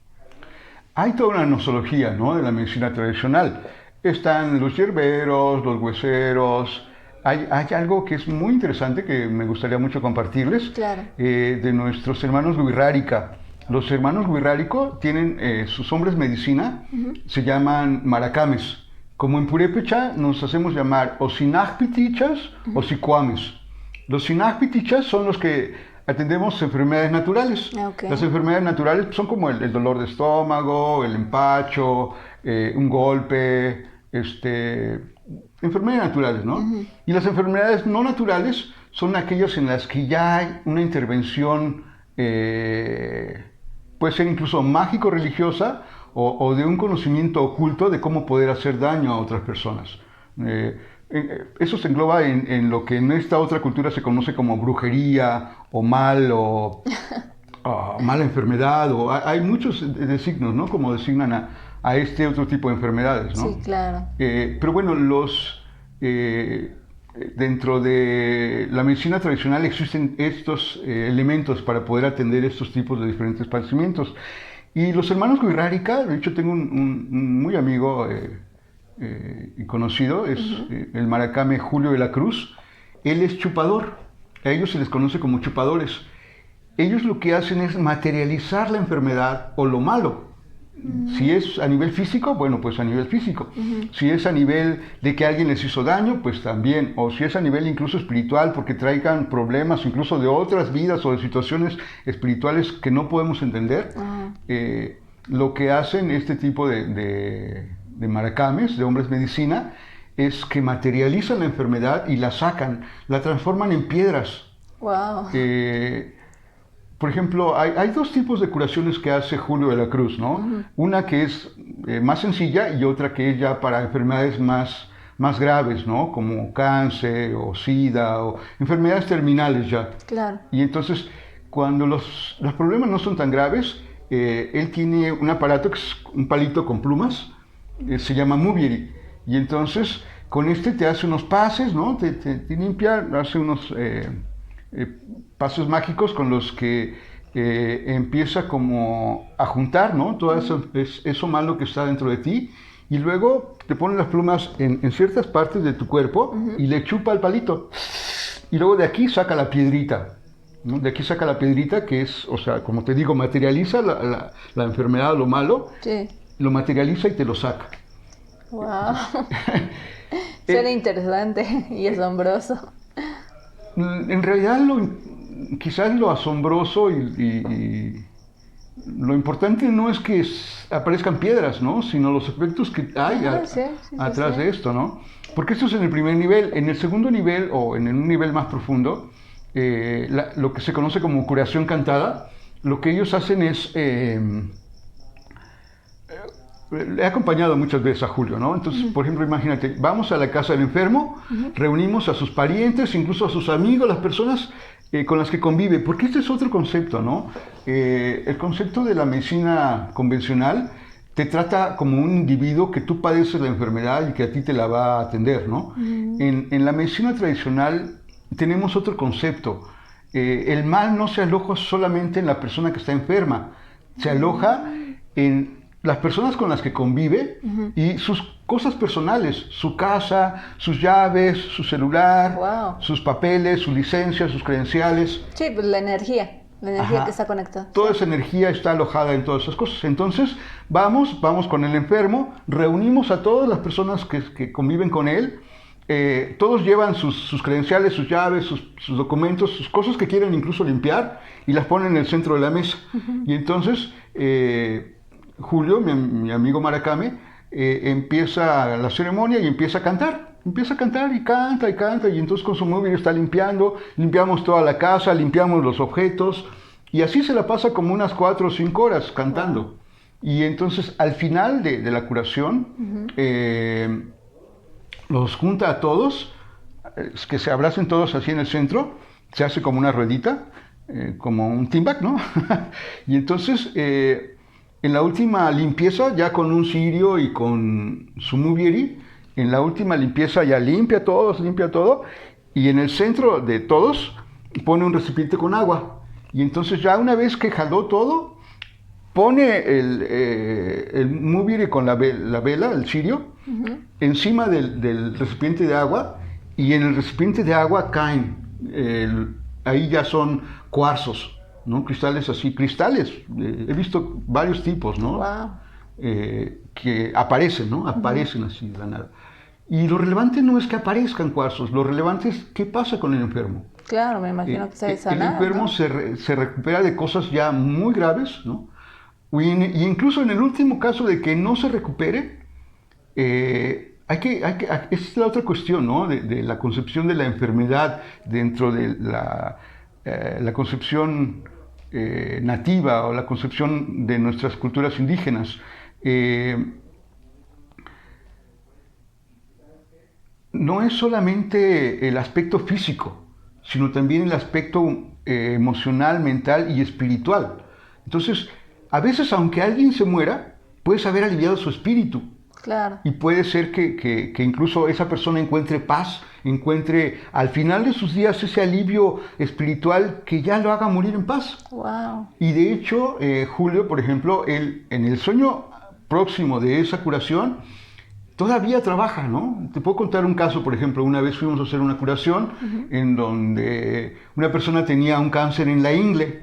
Hay toda una nosología, ¿no?, de la medicina tradicional. Están los hierberos, los hueseros. Hay algo que es muy interesante que me gustaría mucho compartirles, claro, de nuestros hermanos Wixárika. Los hermanos Wixárika tienen sus hombres medicina, se llaman maracames. Como en purépecha nos hacemos llamar o sinajpitichas o sicuames. Los sinajpitichas son los que atendemos enfermedades naturales. Las enfermedades naturales son como el dolor de estómago, el empacho, un golpe, enfermedades naturales, ¿no? Y las enfermedades no naturales son aquellas en las que ya hay una intervención, puede ser incluso mágico-religiosa o de un conocimiento oculto de cómo poder hacer daño a otras personas. Eso se engloba en lo que en esta otra cultura se conoce como brujería o mal o mala enfermedad. Hay muchos designios, ¿no?, como designan a este otro tipo de enfermedades, ¿no? Sí, claro. Pero bueno, dentro de la medicina tradicional existen estos elementos para poder atender estos tipos de diferentes padecimientos. Y los hermanos Wixárika, de hecho tengo un muy amigo y conocido, es el maracame Julio de la Cruz. Él es chupador, a ellos se les conoce como chupadores. Ellos lo que hacen es materializar la enfermedad o lo malo. Si es a nivel físico, bueno, pues a nivel físico. Si es a nivel de que alguien les hizo daño, pues también. O si es a nivel incluso espiritual, porque traigan problemas incluso de otras vidas o de situaciones espirituales que no podemos entender, lo que hacen este tipo de maracames, de hombres medicina, es que materializan la enfermedad y la sacan, la transforman en piedras. Wow. Por ejemplo, hay 2 tipos de curaciones que hace Julio de la Cruz, ¿no? Una que es más sencilla y otra que es ya para enfermedades más graves, ¿no? Como cáncer o sida o enfermedades terminales ya. Claro. Y entonces, cuando los problemas no son tan graves, él tiene un aparato que es un palito con plumas, se llama Mubieri. Y entonces, con este te hace unos pases, ¿no? Te limpia, hace unos pasos mágicos con los que empieza como a juntar, ¿no?, todo eso malo que está dentro de ti, y luego te pone las plumas en ciertas partes de tu cuerpo y le chupa el palito. Y luego de aquí saca la piedrita, ¿no? De aquí saca la piedrita que es, o sea, como te digo, materializa la enfermedad, lo malo, sí, lo materializa y te lo saca. Wow. Suena interesante y asombroso. En realidad, quizás lo asombroso y lo importante no es que aparezcan piedras, ¿no?, sino los efectos que hay atrás de esto, ¿no? Porque esto es en el primer nivel. En el segundo nivel, o en un nivel más profundo, lo que se conoce como curación cantada, lo que ellos hacen es... he acompañado muchas veces a Julio, ¿no? Entonces, por ejemplo, imagínate, vamos a la casa del enfermo, reunimos a sus parientes, incluso a sus amigos, las personas con las que convive, porque este es otro concepto, ¿no? El concepto de la medicina convencional te trata como un individuo que tú padeces la enfermedad y que a ti te la va a atender, ¿no? En la medicina tradicional tenemos otro concepto. el mal no se aloja solamente en la persona que está enferma, se aloja en las personas con las que convive y sus cosas personales, su casa, sus llaves, su celular, sus papeles, su licencia, sus credenciales. Sí, pues la energía que está conectada. Toda esa energía está alojada en todas esas cosas. Entonces, vamos con el enfermo, reunimos a todas las personas que conviven con él, todos llevan sus credenciales, sus llaves, sus documentos, sus cosas que quieren incluso limpiar y las ponen en el centro de la mesa. Y entonces, Julio, mi amigo Maracame, empieza la ceremonia y empieza a cantar. Empieza a cantar y canta, y entonces con su móvil está limpiamos toda la casa, limpiamos los objetos, y así se la pasa como unas 4 o 5 horas cantando. Wow. Y entonces al final de la curación, los junta a todos, que se abracen todos así en el centro, se hace como una ruedita, como un timbak, ¿no? Y entonces en la última limpieza, ya con un cirio y con su mubieri, en la última limpieza ya limpia todo, y en el centro de todos pone un recipiente con agua. Y entonces ya una vez que jaló todo, pone el mubieri con la vela, el cirio, encima del recipiente de agua, y en el recipiente de agua caen, ahí ya son cuarzos, ¿no? Cristales así, he visto varios tipos, ¿no? Wow. Que aparecen, ¿no? Aparecen así de la nada. Y lo relevante no es que aparezcan cuarzos, lo relevante es qué pasa con el enfermo. Claro, me imagino que se desana. El enfermo, ¿no? se recupera de cosas ya muy graves, ¿no? Y incluso en el último caso de que no se recupere, esa es la otra cuestión, ¿no? De la concepción de la enfermedad dentro de la concepción nativa o la concepción de nuestras culturas indígenas. No es solamente el aspecto físico, sino también el aspecto emocional, mental y espiritual. Entonces, a veces, aunque alguien se muera, puedes haber aliviado su espíritu. Claro. Y puede ser que incluso esa persona encuentre paz, encuentre al final de sus días ese alivio espiritual que ya lo haga morir en paz. Wow. Y de hecho, Julio, por ejemplo, él en el sueño próximo de esa curación, todavía trabaja, ¿no? Te puedo contar un caso, por ejemplo, una vez fuimos a hacer una curación en donde una persona tenía un cáncer en la ingle.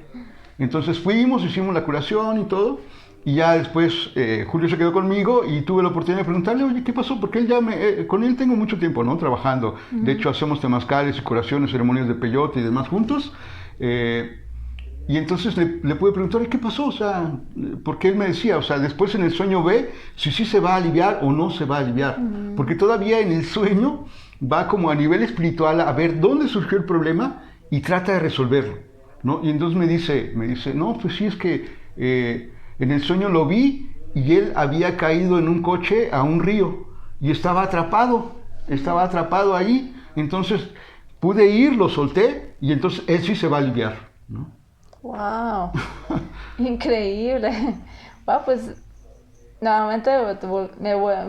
Entonces fuimos, hicimos la curación y todo, y ya después Julio se quedó conmigo y tuve la oportunidad de preguntarle, oye, ¿qué pasó? Porque él con él tengo mucho tiempo, ¿no? Trabajando. De hecho, hacemos temazcales y curaciones, ceremonias de peyote y demás juntos. Y entonces le pude preguntar, ¿qué pasó? O sea, porque él me decía, o sea, después en el sueño ve si sí se va a aliviar o no se va a aliviar. Porque todavía en el sueño va como a nivel espiritual a ver dónde surgió el problema y trata de resolverlo, ¿no? Y entonces me dice, no, pues sí, es que en el sueño lo vi y él había caído en un coche a un río y estaba atrapado ahí. Entonces pude ir, lo solté y entonces él sí se va a aliviar, ¿no? ¡Wow! Increíble. Wow, pues nuevamente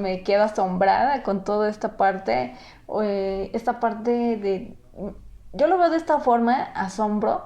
me quedo asombrada con toda esta parte. Yo lo veo de esta forma, asombro,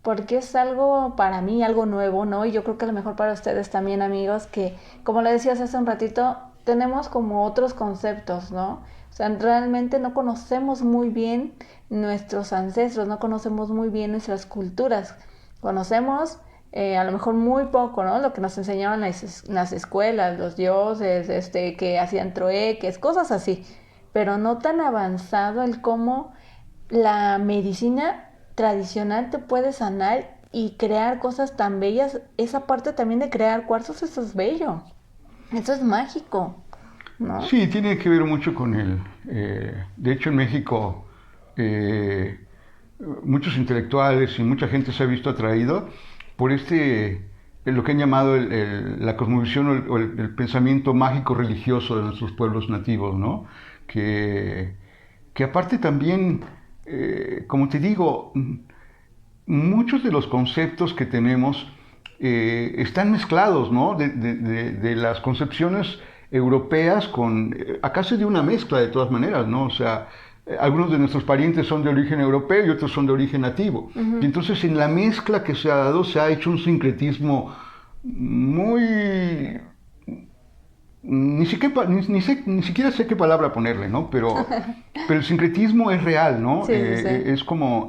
porque es algo para mí, algo nuevo, ¿no? Y yo creo que a lo mejor para ustedes también, amigos, que como le decías hace un ratito, tenemos como otros conceptos, ¿no? O sea, realmente no conocemos muy bien nuestros ancestros, no conocemos muy bien nuestras culturas. Conocemos a lo mejor muy poco, ¿no? Lo que nos enseñaban las escuelas, los dioses, que hacían trueques, cosas así. Pero no tan avanzado el cómo la medicina tradicional te puede sanar y crear cosas tan bellas. Esa parte también de crear cuarzos, eso es bello. Eso es mágico, ¿no? Sí, tiene que ver mucho con él. De hecho, en México muchos intelectuales y mucha gente se ha visto atraído por lo que han llamado la cosmovisión o el pensamiento mágico religioso de nuestros pueblos nativos, ¿no? Que aparte también, como te digo, muchos de los conceptos que tenemos están mezclados, ¿no? De las concepciones europeas acá se dio una mezcla de todas maneras, ¿no? O sea, algunos de nuestros parientes son de origen europeo y otros son de origen nativo. Y entonces en la mezcla que se ha dado se ha hecho un sincretismo muy... Ni siquiera sé qué palabra ponerle, ¿no? Pero el sincretismo es real, ¿no? Sí, sí, sí. Es como,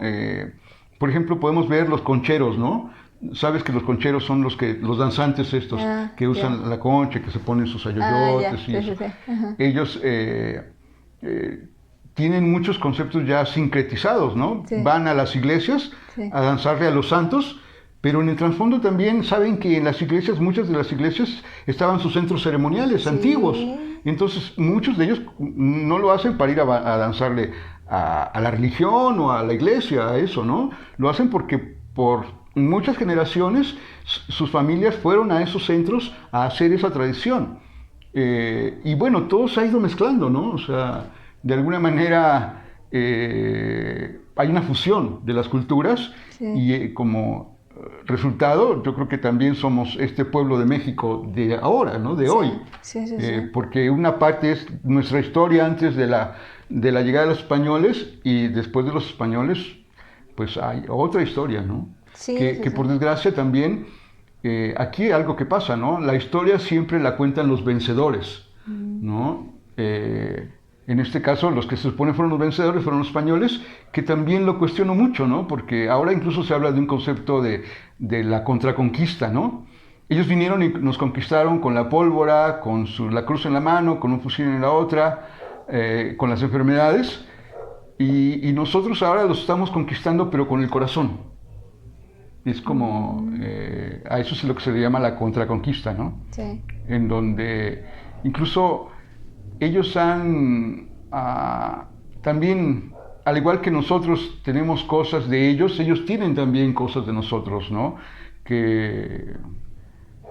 por ejemplo, podemos ver los concheros, ¿no? Sabes que los concheros son los danzantes estos que usan la concha, que se ponen sus ayoyotes y eso. Sí, sí, sí. Ellos tienen muchos conceptos ya sincretizados, ¿no? Sí. Van a las iglesias a danzarle a los santos, pero en el trasfondo también saben que en las iglesias, muchas de las iglesias estaban sus centros ceremoniales antiguos. Entonces, muchos de ellos no lo hacen para ir a danzarle a la religión o a la iglesia, a eso, ¿no? Lo hacen porque por muchas generaciones sus familias fueron a esos centros a hacer esa tradición. Y bueno, todo se ha ido mezclando, ¿no? O sea, de alguna manera hay una fusión de las culturas y como resultado, yo creo que también somos este pueblo de México de ahora, ¿no? De hoy. Porque una parte es nuestra historia antes de la llegada de los españoles y después de los españoles, pues hay otra historia, ¿no? Que por desgracia también, aquí hay algo que pasa, ¿no? La historia siempre la cuentan los vencedores, ¿no? En este caso, los que se supone fueron los vencedores fueron los españoles, que también lo cuestiono mucho, ¿no? Porque ahora incluso se habla de un concepto de la contraconquista, ¿no? Ellos vinieron y nos conquistaron con la pólvora, con la cruz en la mano, con un fusil en la otra, con las enfermedades, y nosotros ahora los estamos conquistando, pero con el corazón. Es como, a eso es lo que se le llama la contraconquista, ¿no? Sí. En donde incluso ellos han también, al igual que nosotros tenemos cosas de ellos tienen también cosas de nosotros, ¿no? Que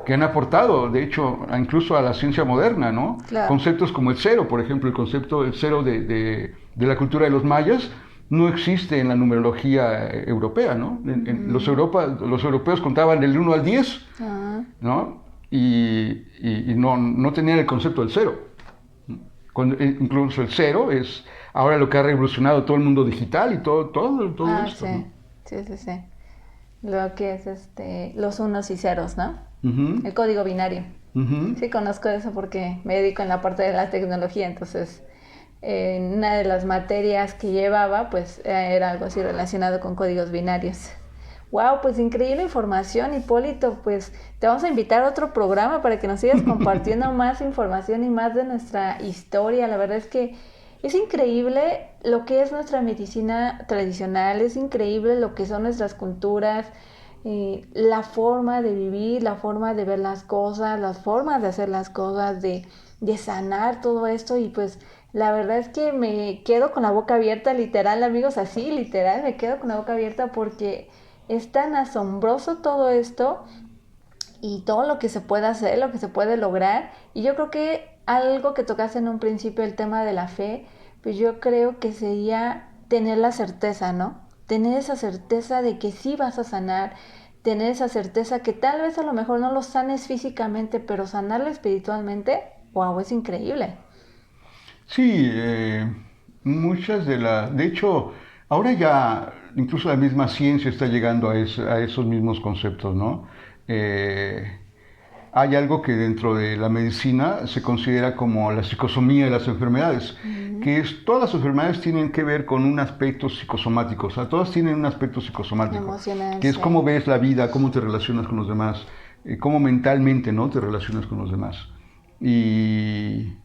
han aportado, de hecho, incluso a la ciencia moderna, ¿no? Claro. Conceptos como el cero, por ejemplo, el concepto del cero de la cultura de los mayas no existe en la numerología europea, ¿no? Los europeos contaban del 1 al 10, ¿no? Y no tenían el concepto del cero. Incluso el cero es ahora lo que ha revolucionado todo el mundo digital y todo esto, sí. ¿no? Sí. Lo que es los unos y ceros, ¿no? El código binario. Sí, conozco eso porque me dedico en la parte de la tecnología, entonces una de las materias que llevaba pues era algo así relacionado con códigos binarios. Wow, pues increíble información, Hipólito. Pues te vamos a invitar a otro programa para que nos sigas compartiendo más información y más de nuestra historia. La verdad es que es increíble lo que es nuestra medicina tradicional, es increíble lo que son nuestras culturas, la forma de vivir, la forma de ver las cosas, las formas de hacer las cosas, de sanar todo esto. Y pues la verdad es que me quedo con la boca abierta, literal, amigos, así, literal, me quedo con la boca abierta porque es tan asombroso todo esto y todo lo que se puede hacer, lo que se puede lograr. Y yo creo que algo que tocaste en un principio, el tema de la fe, pues yo creo que sería tener la certeza, ¿no? Tener esa certeza de que sí vas a sanar, tener esa certeza que tal vez a lo mejor no lo sanes físicamente, pero sanarlo espiritualmente, wow, es increíble. Sí, muchas de hecho, ahora ya incluso la misma ciencia está llegando a esos mismos conceptos, ¿no? Hay algo que dentro de la medicina se considera como la psicosomía de las enfermedades, que es todas las enfermedades tienen que ver con un aspecto psicosomático, o sea, todas tienen un aspecto psicosomático, que es cómo ves la vida, cómo te relacionas con los demás, cómo mentalmente, ¿no?, te relacionas con los demás. Y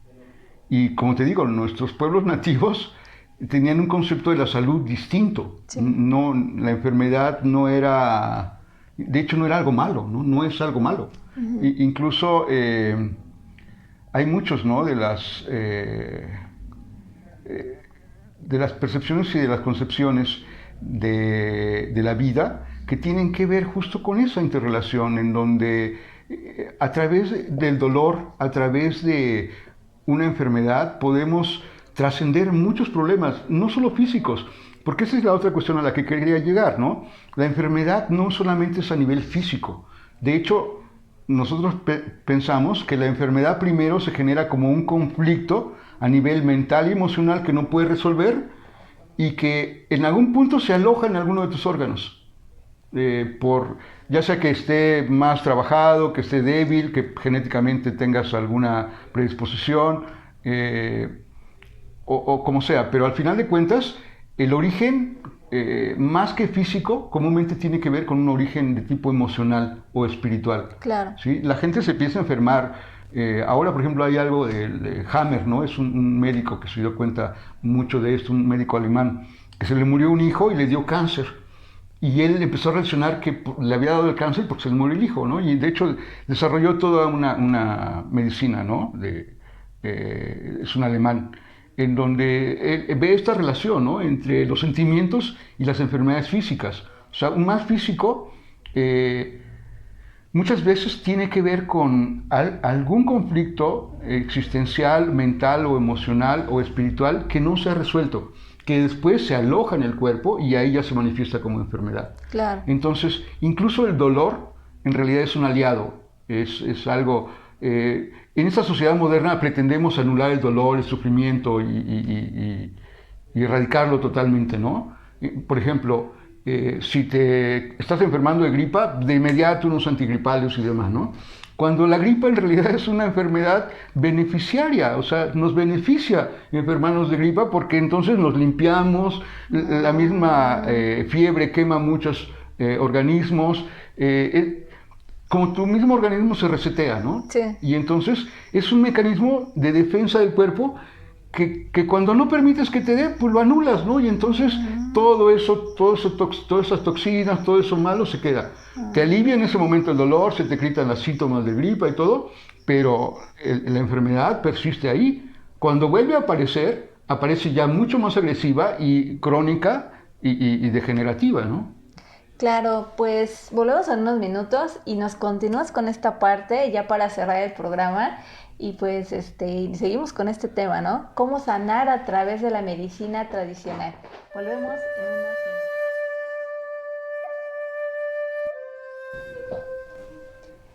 como te digo, nuestros pueblos nativos tenían un concepto de la salud distinto. Sí. No, la enfermedad no era, de hecho no era algo malo, no es algo malo. Incluso hay muchos, ¿no?, de las percepciones y de las concepciones de la vida que tienen que ver justo con esa interrelación en donde a través del dolor, a través de una enfermedad podemos trascender muchos problemas, no solo físicos, porque esa es la otra cuestión a la que quería llegar, ¿no? La enfermedad no solamente es a nivel físico. De hecho, nosotros pensamos que la enfermedad primero se genera como un conflicto a nivel mental y emocional que no puede resolver, y que en algún punto se aloja en alguno de tus órganos. Ya sea que esté más trabajado, que esté débil, que genéticamente tengas alguna predisposición, o como sea, pero al final de cuentas, el origen, más que físico, comúnmente tiene que ver con un origen de tipo emocional o espiritual. Claro. ¿Sí? La gente se empieza a enfermar. Ahora, por ejemplo, hay algo de Hammer, ¿no? Es un médico que se dio cuenta mucho de esto, un médico alemán, que se le murió un hijo y le dio cáncer. Y él empezó a reaccionar que le había dado el cáncer porque se le murió el hijo, ¿no? Y de hecho desarrolló toda una medicina, ¿no? Es un alemán, en donde ve esta relación, ¿no? Entre los sentimientos y las enfermedades físicas. O sea, un mal físico muchas veces tiene que ver con algún conflicto existencial, mental o emocional o espiritual que no se ha resuelto, que después se aloja en el cuerpo y ahí ya se manifiesta como enfermedad. Claro. Entonces, incluso el dolor en realidad es un aliado, es algo... en esta sociedad moderna pretendemos anular el dolor, el sufrimiento y erradicarlo totalmente, ¿no? Por ejemplo, si te estás enfermando de gripa, de inmediato unos antigripales y demás, ¿no? Cuando la gripa en realidad es una enfermedad beneficiaria, o sea, nos beneficia enfermarnos de gripa porque entonces nos limpiamos, la misma fiebre quema muchos organismos, como tu mismo organismo se resetea, ¿no? Sí. Y entonces es un mecanismo de defensa del cuerpo que cuando no permites que te dé, pues lo anulas, ¿no? Y entonces todas esas toxinas, todo eso malo se queda. Te alivia en ese momento el dolor, se te quitan los síntomas de gripa y todo, pero la enfermedad persiste ahí. Cuando vuelve a aparecer, aparece ya mucho más agresiva y crónica y degenerativa, ¿no? Claro, pues volvemos en unos minutos y nos continúas con esta parte ya para cerrar el programa y pues seguimos con este tema, ¿no? Cómo sanar a través de la medicina tradicional. Volvemos en unos minutos.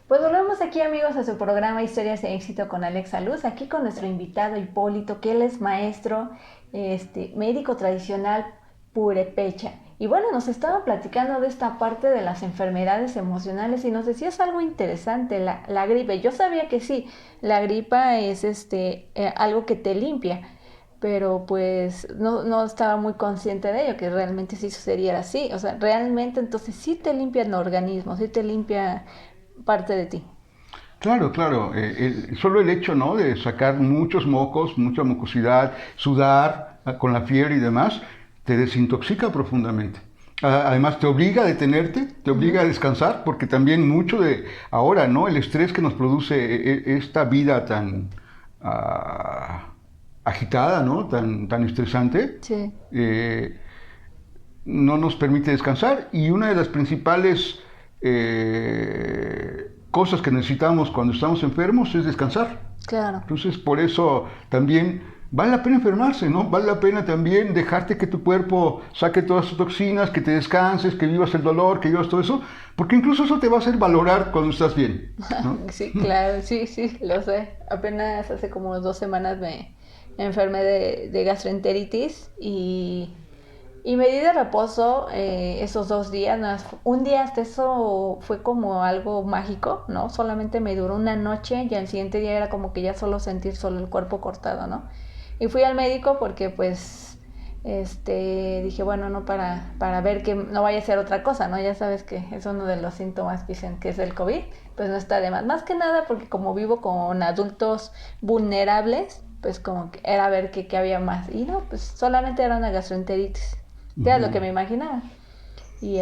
Pues volvemos aquí, amigos, a su programa Historias de Éxito con Alexa Luz, aquí con nuestro invitado Hipólito, que él es maestro, médico tradicional purépecha. Y bueno, nos estaba platicando de esta parte de las enfermedades emocionales y nos decías algo interesante, la gripe. Yo sabía que sí, la gripa es algo que te limpia, pero pues no estaba muy consciente de ello, que realmente sí sucediera así. O sea, realmente entonces sí te limpia el organismo, sí te limpia parte de ti. Claro, claro. Solo el hecho, ¿no?, de sacar muchos mocos, mucha mucosidad, sudar con la fiebre y demás, te desintoxica profundamente. Además te obliga a detenerte, te obliga a descansar, porque también mucho de ahora, ¿no?, el estrés que nos produce esta vida tan agitada, ¿no?, tan estresante, Sí. No nos permite descansar. Y una de las principales cosas que necesitamos cuando estamos enfermos es descansar. Claro. Entonces, por eso también vale la pena enfermarse, ¿no? Vale la pena también dejarte que tu cuerpo saque todas sus toxinas, que te descanses, que vivas el dolor, que vivas todo eso, porque incluso eso te va a hacer valorar cuando estás bien, ¿no? Sí, claro, sí, lo sé. Apenas hace como 2 semanas me enfermé de gastroenteritis y me di de reposo esos 2 días. Un día hasta eso fue como algo mágico, ¿no? Solamente me duró una noche y al siguiente día era como que ya sentir solo el cuerpo cortado, ¿no? Y fui al médico porque pues dije, bueno, no para ver que no vaya a ser otra cosa, ¿no? Ya sabes que es uno de los síntomas que dicen que es el COVID, pues no está de más. Más que nada porque como vivo con adultos vulnerables, pues como que era ver qué había más. Y no, pues solamente era una gastroenteritis. Era lo que me imaginaba. Y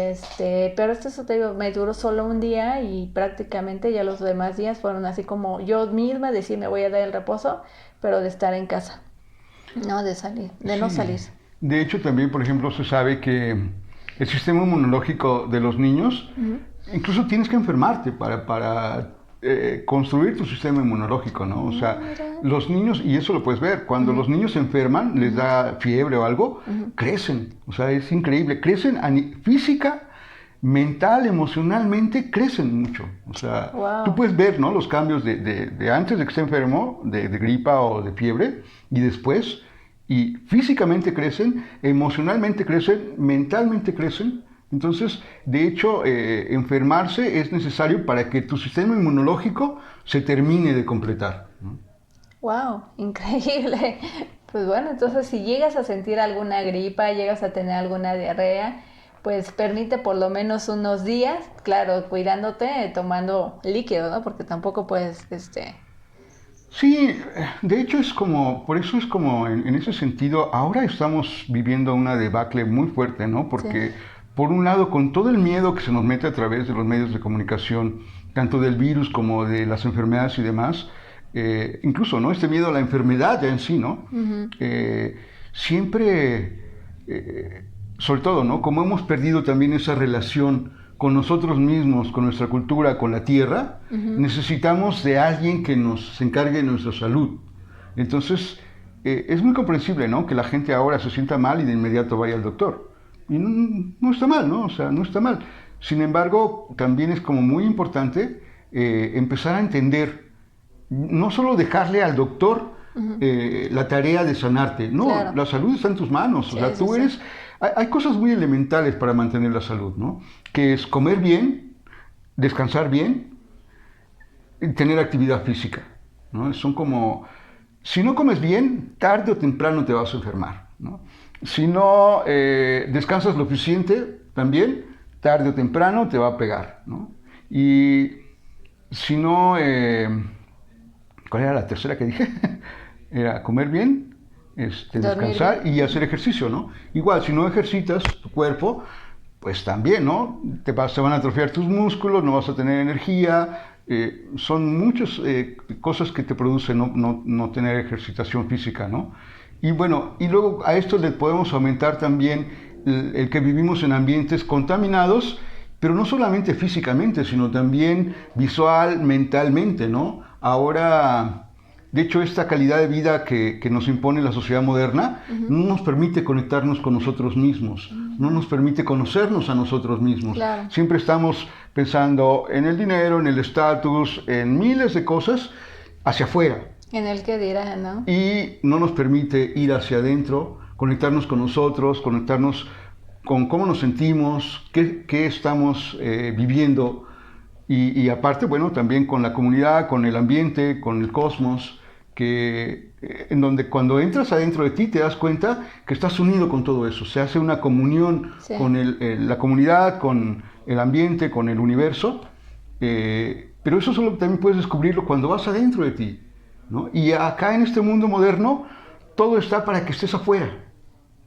pero eso te digo, me duró solo un día y prácticamente ya los demás días fueron así como yo misma decir me voy a dar el reposo, pero de estar en casa, no de salir, de no salir. De hecho, también, por ejemplo, se sabe que el sistema inmunológico de los niños, incluso tienes que enfermarte para construir tu sistema inmunológico, ¿no? O sea, los niños, y eso lo puedes ver, cuando los niños se enferman, les da fiebre o algo, crecen, o sea, es increíble, crecen física, mental, emocionalmente, crecen mucho. O sea, tú puedes ver, ¿no?, los cambios de antes de que esté enfermo, de gripa o de fiebre, y después, Y físicamente crecen, emocionalmente crecen, mentalmente crecen. Entonces, de hecho, enfermarse es necesario para que tu sistema inmunológico se termine de completar, ¿no? Wow, increíble. Pues bueno, entonces si llegas a sentir alguna gripa, llegas a tener alguna diarrea, pues permite por lo menos unos días, claro, cuidándote, tomando líquido, ¿no? Porque tampoco puedes, Sí, de hecho es como, por eso es como en ese sentido, ahora estamos viviendo una debacle muy fuerte, ¿no? sí, Porque por un lado, con todo el miedo que se nos mete a través de los medios de comunicación, tanto del virus como de las enfermedades y demás, incluso, ¿no? Este miedo a la enfermedad ya en sí, ¿no? ujú, Eh, siempre, sobre todo, ¿no? Como hemos perdido también esa relación con nosotros mismos, con nuestra cultura, con la tierra, ujú. necesitamos de alguien que nos encargue de nuestra salud. Entonces, es muy comprensible, ¿no? Que la gente ahora se sienta mal y de inmediato vaya al doctor. Y no está mal, ¿no? O sea, no está mal. Sin embargo, también es como muy importante empezar a entender, no solo dejarle al doctor la tarea de sanarte, no, Claro, la salud está en tus manos, o sí, sea, sí, tú sí. eres, hay cosas muy elementales para mantener la salud, ¿no? Que es comer bien, descansar bien, y tener actividad física, ¿no? Son como, si no comes bien, tarde o temprano te vas a enfermar, ¿no? Si no descansas lo suficiente, también, tarde o temprano te va a pegar, ¿no? Y si no, ¿cuál era la tercera que dije? Era comer bien, Dormir descansar bien. y hacer ejercicio, ¿no? Igual, si no ejercitas tu cuerpo, pues también, ¿no? Se van a atrofiar tus músculos, no vas a tener energía. Son muchas cosas que te producen no tener ejercitación física, ¿no? Y bueno, y luego a esto le podemos aumentar también el que vivimos en ambientes contaminados, pero no solamente físicamente, sino también visual, mentalmente, ¿no? Ahora, de hecho, esta calidad de vida que nos impone la sociedad moderna Ujú, no nos permite conectarnos con nosotros mismos, no nos permite conocernos a nosotros mismos. claro, Siempre estamos pensando en el dinero, en el estatus, en miles de cosas hacia afuera en el que dirá, ¿no? y no nos permite ir hacia adentro, conectarnos con nosotros, conectarnos con cómo nos sentimos, qué estamos viviendo y aparte, bueno, también con la comunidad, con el ambiente, con el cosmos, que en donde cuando entras adentro de ti te das cuenta que estás unido con todo eso, se hace una comunión Sí. con la comunidad, con el ambiente, con el universo, pero eso solo también puedes descubrirlo cuando vas adentro de ti, ¿no? Y acá en este mundo moderno, todo está para que estés afuera,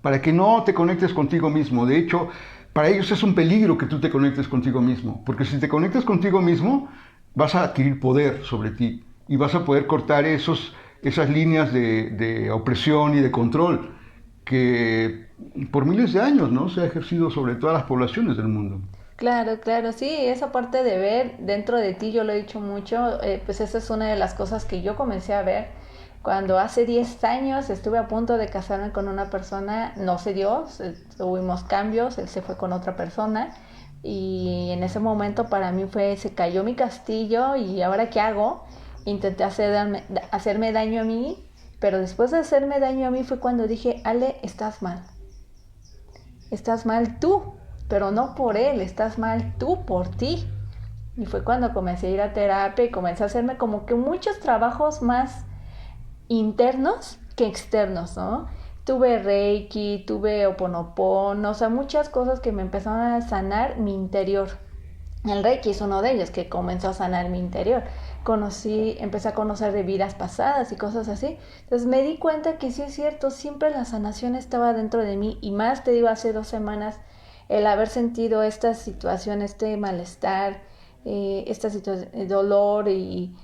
para que no te conectes contigo mismo. De hecho, para ellos es un peligro que tú te conectes contigo mismo, porque si te conectas contigo mismo, vas a adquirir poder sobre ti y vas a poder cortar esas líneas de opresión y de control que por miles de años, ¿no?, se ha ejercido sobre todas las poblaciones del mundo. Claro, claro, sí, esa parte de ver dentro de ti, yo lo he dicho mucho, pues esa es una de las cosas que yo comencé a ver cuando hace 10 años estuve a punto de casarme con una persona, no se dio, tuvimos cambios, él se fue con otra persona y en ese momento para mí se cayó mi castillo y ahora qué hago, intenté hacerme daño a mí, pero después de hacerme daño a mí fue cuando dije, Ale, estás mal tú, pero no por él, estás mal tú por ti. Y fue cuando comencé a ir a terapia y comencé a hacerme como que muchos trabajos más internos que externos, ¿no? Tuve Reiki, tuve Ho'oponopono, o sea, muchas cosas que me empezaron a sanar mi interior. El Reiki es uno de ellos que comenzó a sanar mi interior. Empecé a conocer de vidas pasadas y cosas así. Entonces me di cuenta que sí es cierto, siempre la sanación estaba dentro de mí y más te digo hace 2 semanas el haber sentido esta situación, este malestar, esta situación, dolor y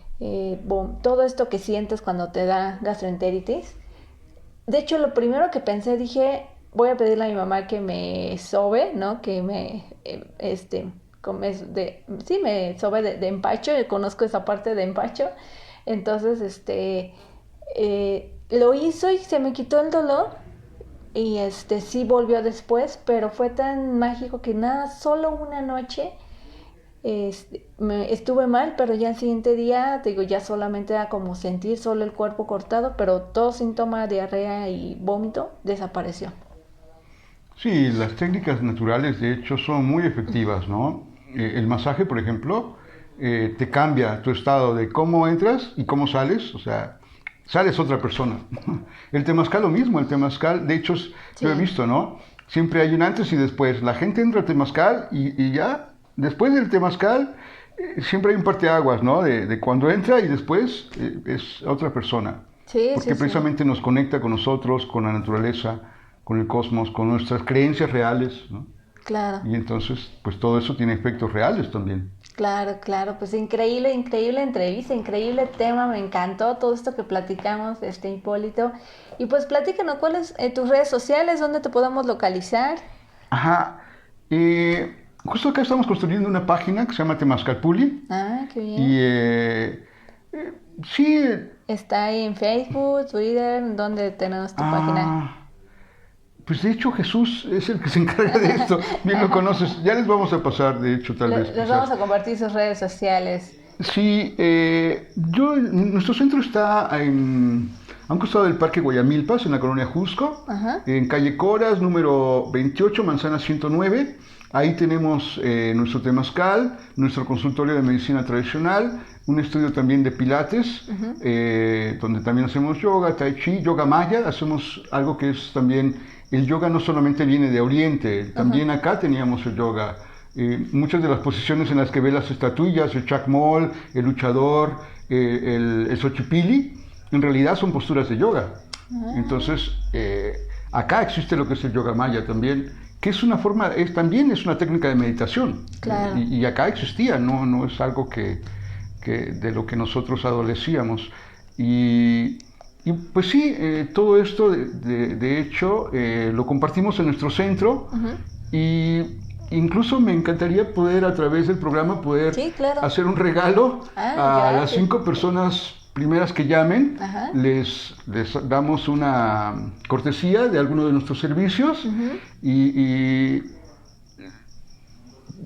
todo esto que sientes cuando te da gastroenteritis. De hecho, lo primero que pensé, dije, voy a pedirle a mi mamá que me sobe, ¿no? Que me, sí, me sobe de empacho, yo conozco esa parte de empacho. Entonces, lo hizo y se me quitó el dolor. Y sí volvió después, pero fue tan mágico que nada, solo una noche estuve mal, pero ya el siguiente día, te digo, ya solamente era como sentir solo el cuerpo cortado, pero todo síntoma, diarrea y vómito desapareció. Sí, las técnicas naturales de hecho son muy efectivas, ¿no? El masaje, por ejemplo, te cambia tu estado de cómo entras y cómo sales, o sea, sales otra persona. El temazcal lo mismo, el temazcal, de hecho, yo he Sí, visto, ¿no? Siempre hay un antes y después. La gente entra al temazcal y ya, después del temazcal, siempre hay un parteaguas, ¿no? De cuando entra y después es otra persona. sí, sí, Porque sí, precisamente nos conecta con nosotros, con la naturaleza, con el cosmos, con nuestras creencias reales, ¿no? claro. Y entonces, pues todo eso tiene efectos reales también. Claro, claro, pues increíble, increíble entrevista, increíble tema, me encantó todo esto que platicamos, Hipólito. Y pues platícanos, ¿cuáles tus redes sociales, dónde te podemos localizar? Ajá. Justo acá estamos construyendo una página que se llama Temazcalpuli. Ah, qué Y bien. sí, Está ahí en Facebook, Twitter, ¿dónde tenemos tu página? ah, pues de hecho Jesús es el que se encarga de esto. Bien lo conoces. Ya les vamos a pasar, de hecho, tal vez, Les quizás. vamos a compartir sus redes sociales. Sí, nuestro centro está a un costado del Parque Guayamilpas, en la colonia Jusco, Ajá. en calle Coras, número 28, manzana 109. Ahí tenemos nuestro temazcal, nuestro consultorio de medicina tradicional, un estudio también de pilates, Ujú. donde también hacemos yoga, tai chi, yoga maya. Hacemos algo que es también, el yoga no solamente viene de Oriente, Ajá. también acá teníamos el yoga. Muchas de las posiciones en las que ve las estatuillas, el chacmol, el luchador, el xochipilli, en realidad son posturas de yoga. Ah, Entonces, acá existe lo que es el yoga maya también, que es una forma, también es una técnica de meditación. claro. Y acá existía, no es algo que de lo que nosotros adolecíamos. Y, y pues sí, todo esto de hecho lo compartimos en nuestro centro Ujú. y incluso me encantaría poder a través del programa poder Sí, claro. hacer un regalo Ah, a las gracias. 5 personas primeras que llamen. Ajá. Les damos una cortesía de alguno de nuestros servicios Ujú. y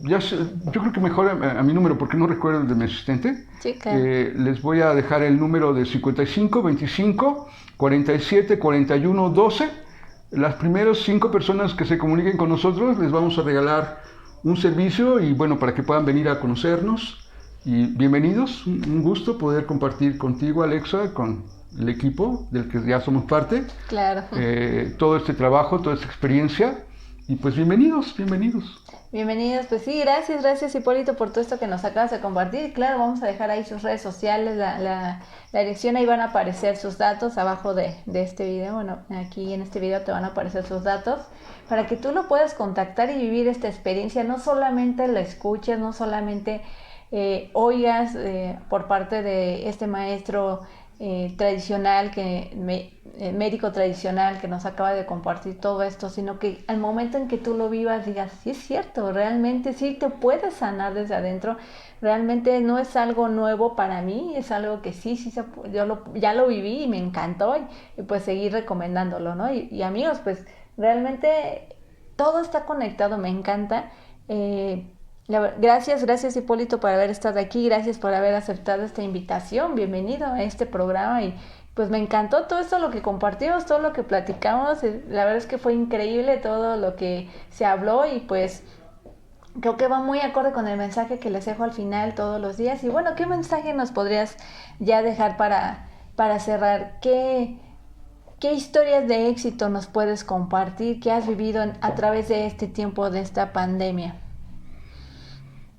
yo creo que mejor a mi número, porque no recuerdo el de mi asistente. Sí, claro. Les voy a dejar el número de 55 25 47 41 12. Las primeras 5 personas que se comuniquen con nosotros les vamos a regalar un servicio y bueno, para que puedan venir a conocernos. Y bienvenidos, un gusto poder compartir contigo, Alexa, con el equipo del que ya somos parte, Claro. todo este trabajo, toda esta experiencia. Y pues bienvenidos, bienvenidos. Bienvenidos, pues sí, gracias, gracias Hipólito por todo esto que nos acabas de compartir. Claro, vamos a dejar ahí sus redes sociales, la dirección, ahí van a aparecer sus datos abajo de este video. Bueno, aquí en este video te van a aparecer sus datos para que tú lo puedas contactar y vivir esta experiencia. No solamente la escuches, no solamente oigas por parte de este maestro tradicional, médico tradicional que nos acaba de compartir todo esto, sino que al momento en que tú lo vivas digas, sí es cierto, realmente sí te puedes sanar desde adentro, realmente no es algo nuevo para mí, es algo que ya lo viví y me encantó y pues seguir recomendándolo, ¿no? Y amigos, pues realmente todo está conectado, me encanta. Gracias, gracias Hipólito por haber estado aquí, gracias por haber aceptado esta invitación, bienvenido a este programa y pues me encantó todo esto, lo que compartimos, todo lo que platicamos, la verdad es que fue increíble todo lo que se habló y pues creo que va muy acorde con el mensaje que les dejo al final todos los días y bueno, ¿qué mensaje nos podrías ya dejar para cerrar? ¿Qué historias de éxito nos puedes compartir? ¿Qué has vivido a través de este tiempo, de esta pandemia?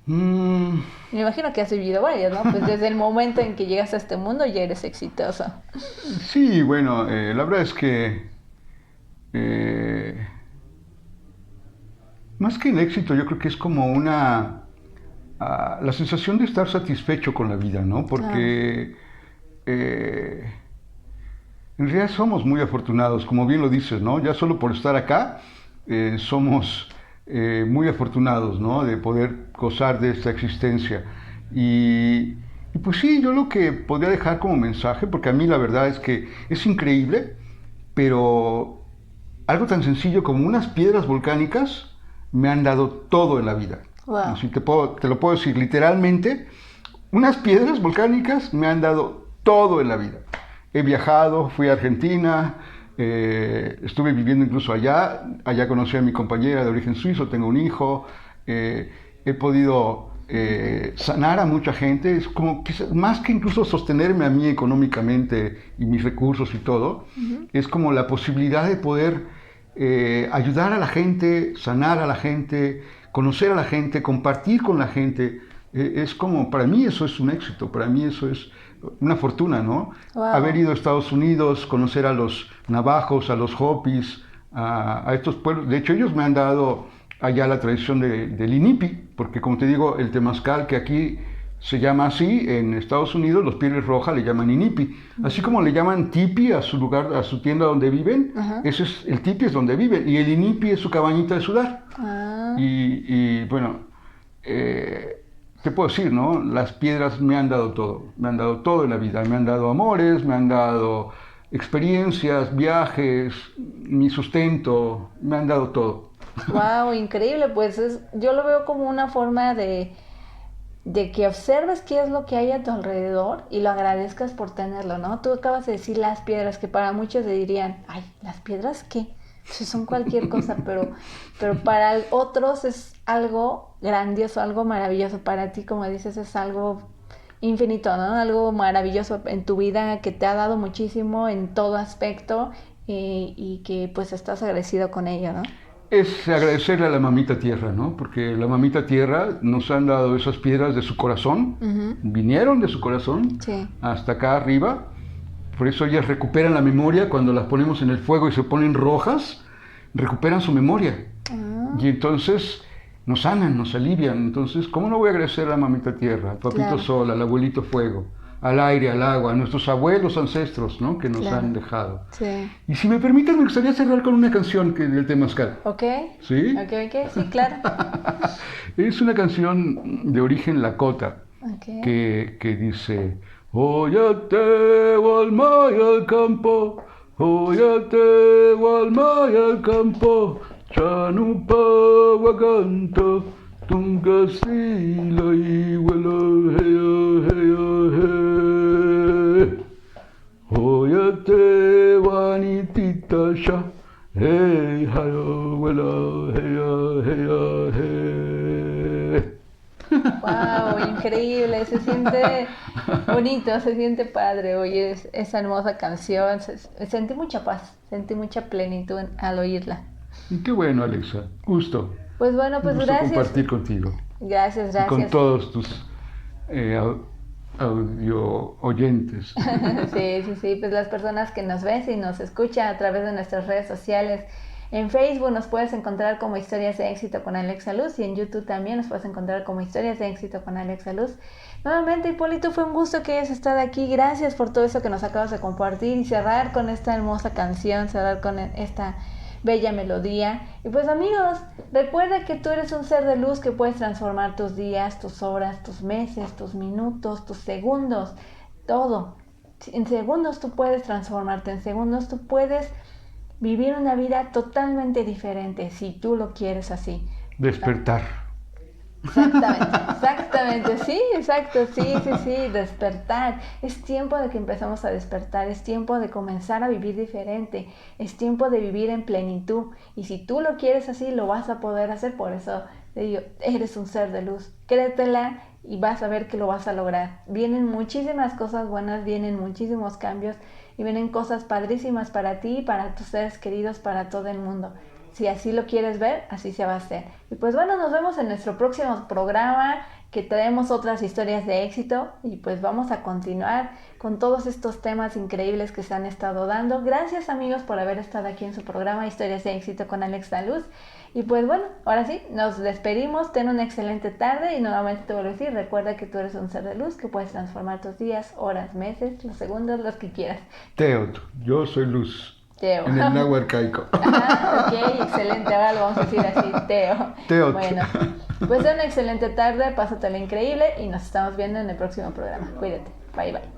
Mm, Me imagino que has vivido varias, ¿no? Pues desde el momento en que llegas a este mundo ya eres exitoso. sí, bueno, la verdad es que eh, más que el éxito, yo creo que es como la sensación de estar satisfecho con la vida, ¿no? Ah, Porque eh, en realidad somos muy afortunados, como bien lo dices, ¿no? Ya solo por estar acá somos muy afortunados, ¿no? De poder gozar de esta existencia. Y, y pues sí, yo lo que podría dejar como mensaje, porque a mí la verdad es que es increíble, pero algo tan sencillo como unas piedras volcánicas me han dado todo en la vida. Wow. Así te lo puedo decir literalmente. Unas piedras volcánicas me han dado todo en la vida. He viajado, fui a Argentina, estuve viviendo incluso allá. Allá conocí a mi compañera de origen suizo, tengo un hijo. He podido sanar a mucha gente. Es como que más que incluso sostenerme a mí económicamente y mis recursos y todo, es como la posibilidad de poder ayudar a la gente, sanar a la gente, conocer a la gente, compartir con la gente. Es como, para mí eso es un éxito, para mí eso es una fortuna, ¿no? Wow. Haber ido a Estados Unidos, conocer a los navajos, a los hopis, a estos pueblos. De hecho, ellos me han dado allá la tradición del inipi, porque como te digo, el temazcal, que aquí se llama así, en Estados Unidos los Pieles Rojas le llaman inipi. Así como le llaman tipi a su lugar, a su tienda donde viven, ese es, el tipi es donde viven, y el inipi es su cabañita de sudar. Y bueno, te puedo decir, ¿no? Las piedras me han dado todo en la vida. Me han dado amores, me han dado experiencias, viajes, mi sustento, me han dado todo. Wow, increíble, pues yo lo veo como una forma de que observes qué es lo que hay a tu alrededor y lo agradezcas por tenerlo, ¿no? Tú acabas de decir las piedras, que para muchos le dirían, ay, ¿las piedras qué? Son cualquier cosa, pero para otros es algo grandioso, algo maravilloso. Para ti, como dices, es algo infinito, ¿no? Algo maravilloso en tu vida que te ha dado muchísimo en todo aspecto y que pues estás agradecido con ello, ¿no? Es agradecerle a la mamita tierra, ¿no? Porque la mamita tierra nos han dado esas piedras de su corazón, vinieron de su corazón hasta acá arriba. Por eso ellas recuperan la memoria cuando las ponemos en el fuego y se ponen rojas, recuperan su memoria. Y entonces nos sanan, nos alivian. Entonces, ¿cómo no voy a agradecer a la mamita tierra, al papito sol, al abuelito fuego, al aire, al agua, a nuestros abuelos ancestros, ¿no? Que nos han dejado? Sí. Y si me permiten, me gustaría cerrar con una canción del temazcal. Ok. ¿Sí? Ok, sí, claro. Es una canción de origen lakota que dice: Óyate, Walmay al campo, óyate, Walmay al campo, Chanupa Wakanto, Tuncasilo y Huelo, óyate, Juanitita ya, hey, hayo, huelo, Wow, increíble, se siente bonito, se siente padre oír esa hermosa canción, sentí mucha paz, sentí mucha plenitud al oírla. Qué bueno, Alexa, gusto. Pues bueno, pues gusto gracias. Compartir contigo. Gracias. Y con todos tus audio oyentes. Sí, pues las personas que nos ven y nos escuchan a través de nuestras redes sociales. En Facebook nos puedes encontrar como Historias de Éxito con Alexa Luz y en YouTube también nos puedes encontrar como Historias de Éxito con Alexa Luz. Nuevamente, Hipólito, fue un gusto que hayas estado aquí. Gracias por todo eso que nos acabas de compartir y cerrar con esta hermosa canción, cerrar con esta bella melodía. Y pues amigos, recuerda que tú eres un ser de luz que puedes transformar tus días, tus horas, tus meses, tus minutos, tus segundos, todo. En segundos tú puedes transformarte, en segundos tú puedes vivir una vida totalmente diferente si tú lo quieres así. Despertar. Exactamente, sí, exacto, sí, despertar. Es tiempo de que empezamos a despertar, es tiempo de comenzar a vivir diferente, es tiempo de vivir en plenitud. Y si tú lo quieres así, lo vas a poder hacer. Por eso te digo, eres un ser de luz, créetela y vas a ver que lo vas a lograr. Vienen muchísimas cosas buenas, vienen muchísimos cambios y vienen cosas padrísimas para ti, para tus seres queridos, para todo el mundo. Si así lo quieres ver, así se va a hacer. Y pues bueno, nos vemos en nuestro próximo programa, que traemos otras historias de éxito y pues vamos a continuar con todos estos temas increíbles que se han estado dando. Gracias amigos por haber estado aquí en su programa Historias de Éxito con Alexa Luz. Y pues bueno, ahora sí, nos despedimos, ten una excelente tarde y nuevamente te vuelvo a decir, recuerda que tú eres un ser de luz que puedes transformar tus días, horas, meses, los segundos, los que quieras. Teot, yo soy luz. Teo. En el náhuatl arcaico. Ah, ok, excelente, ahora lo vamos a decir así, Teo. Teot. Bueno, pues ten una excelente tarde, pásatela increíble y nos estamos viendo en el próximo programa. Cuídate, bye bye.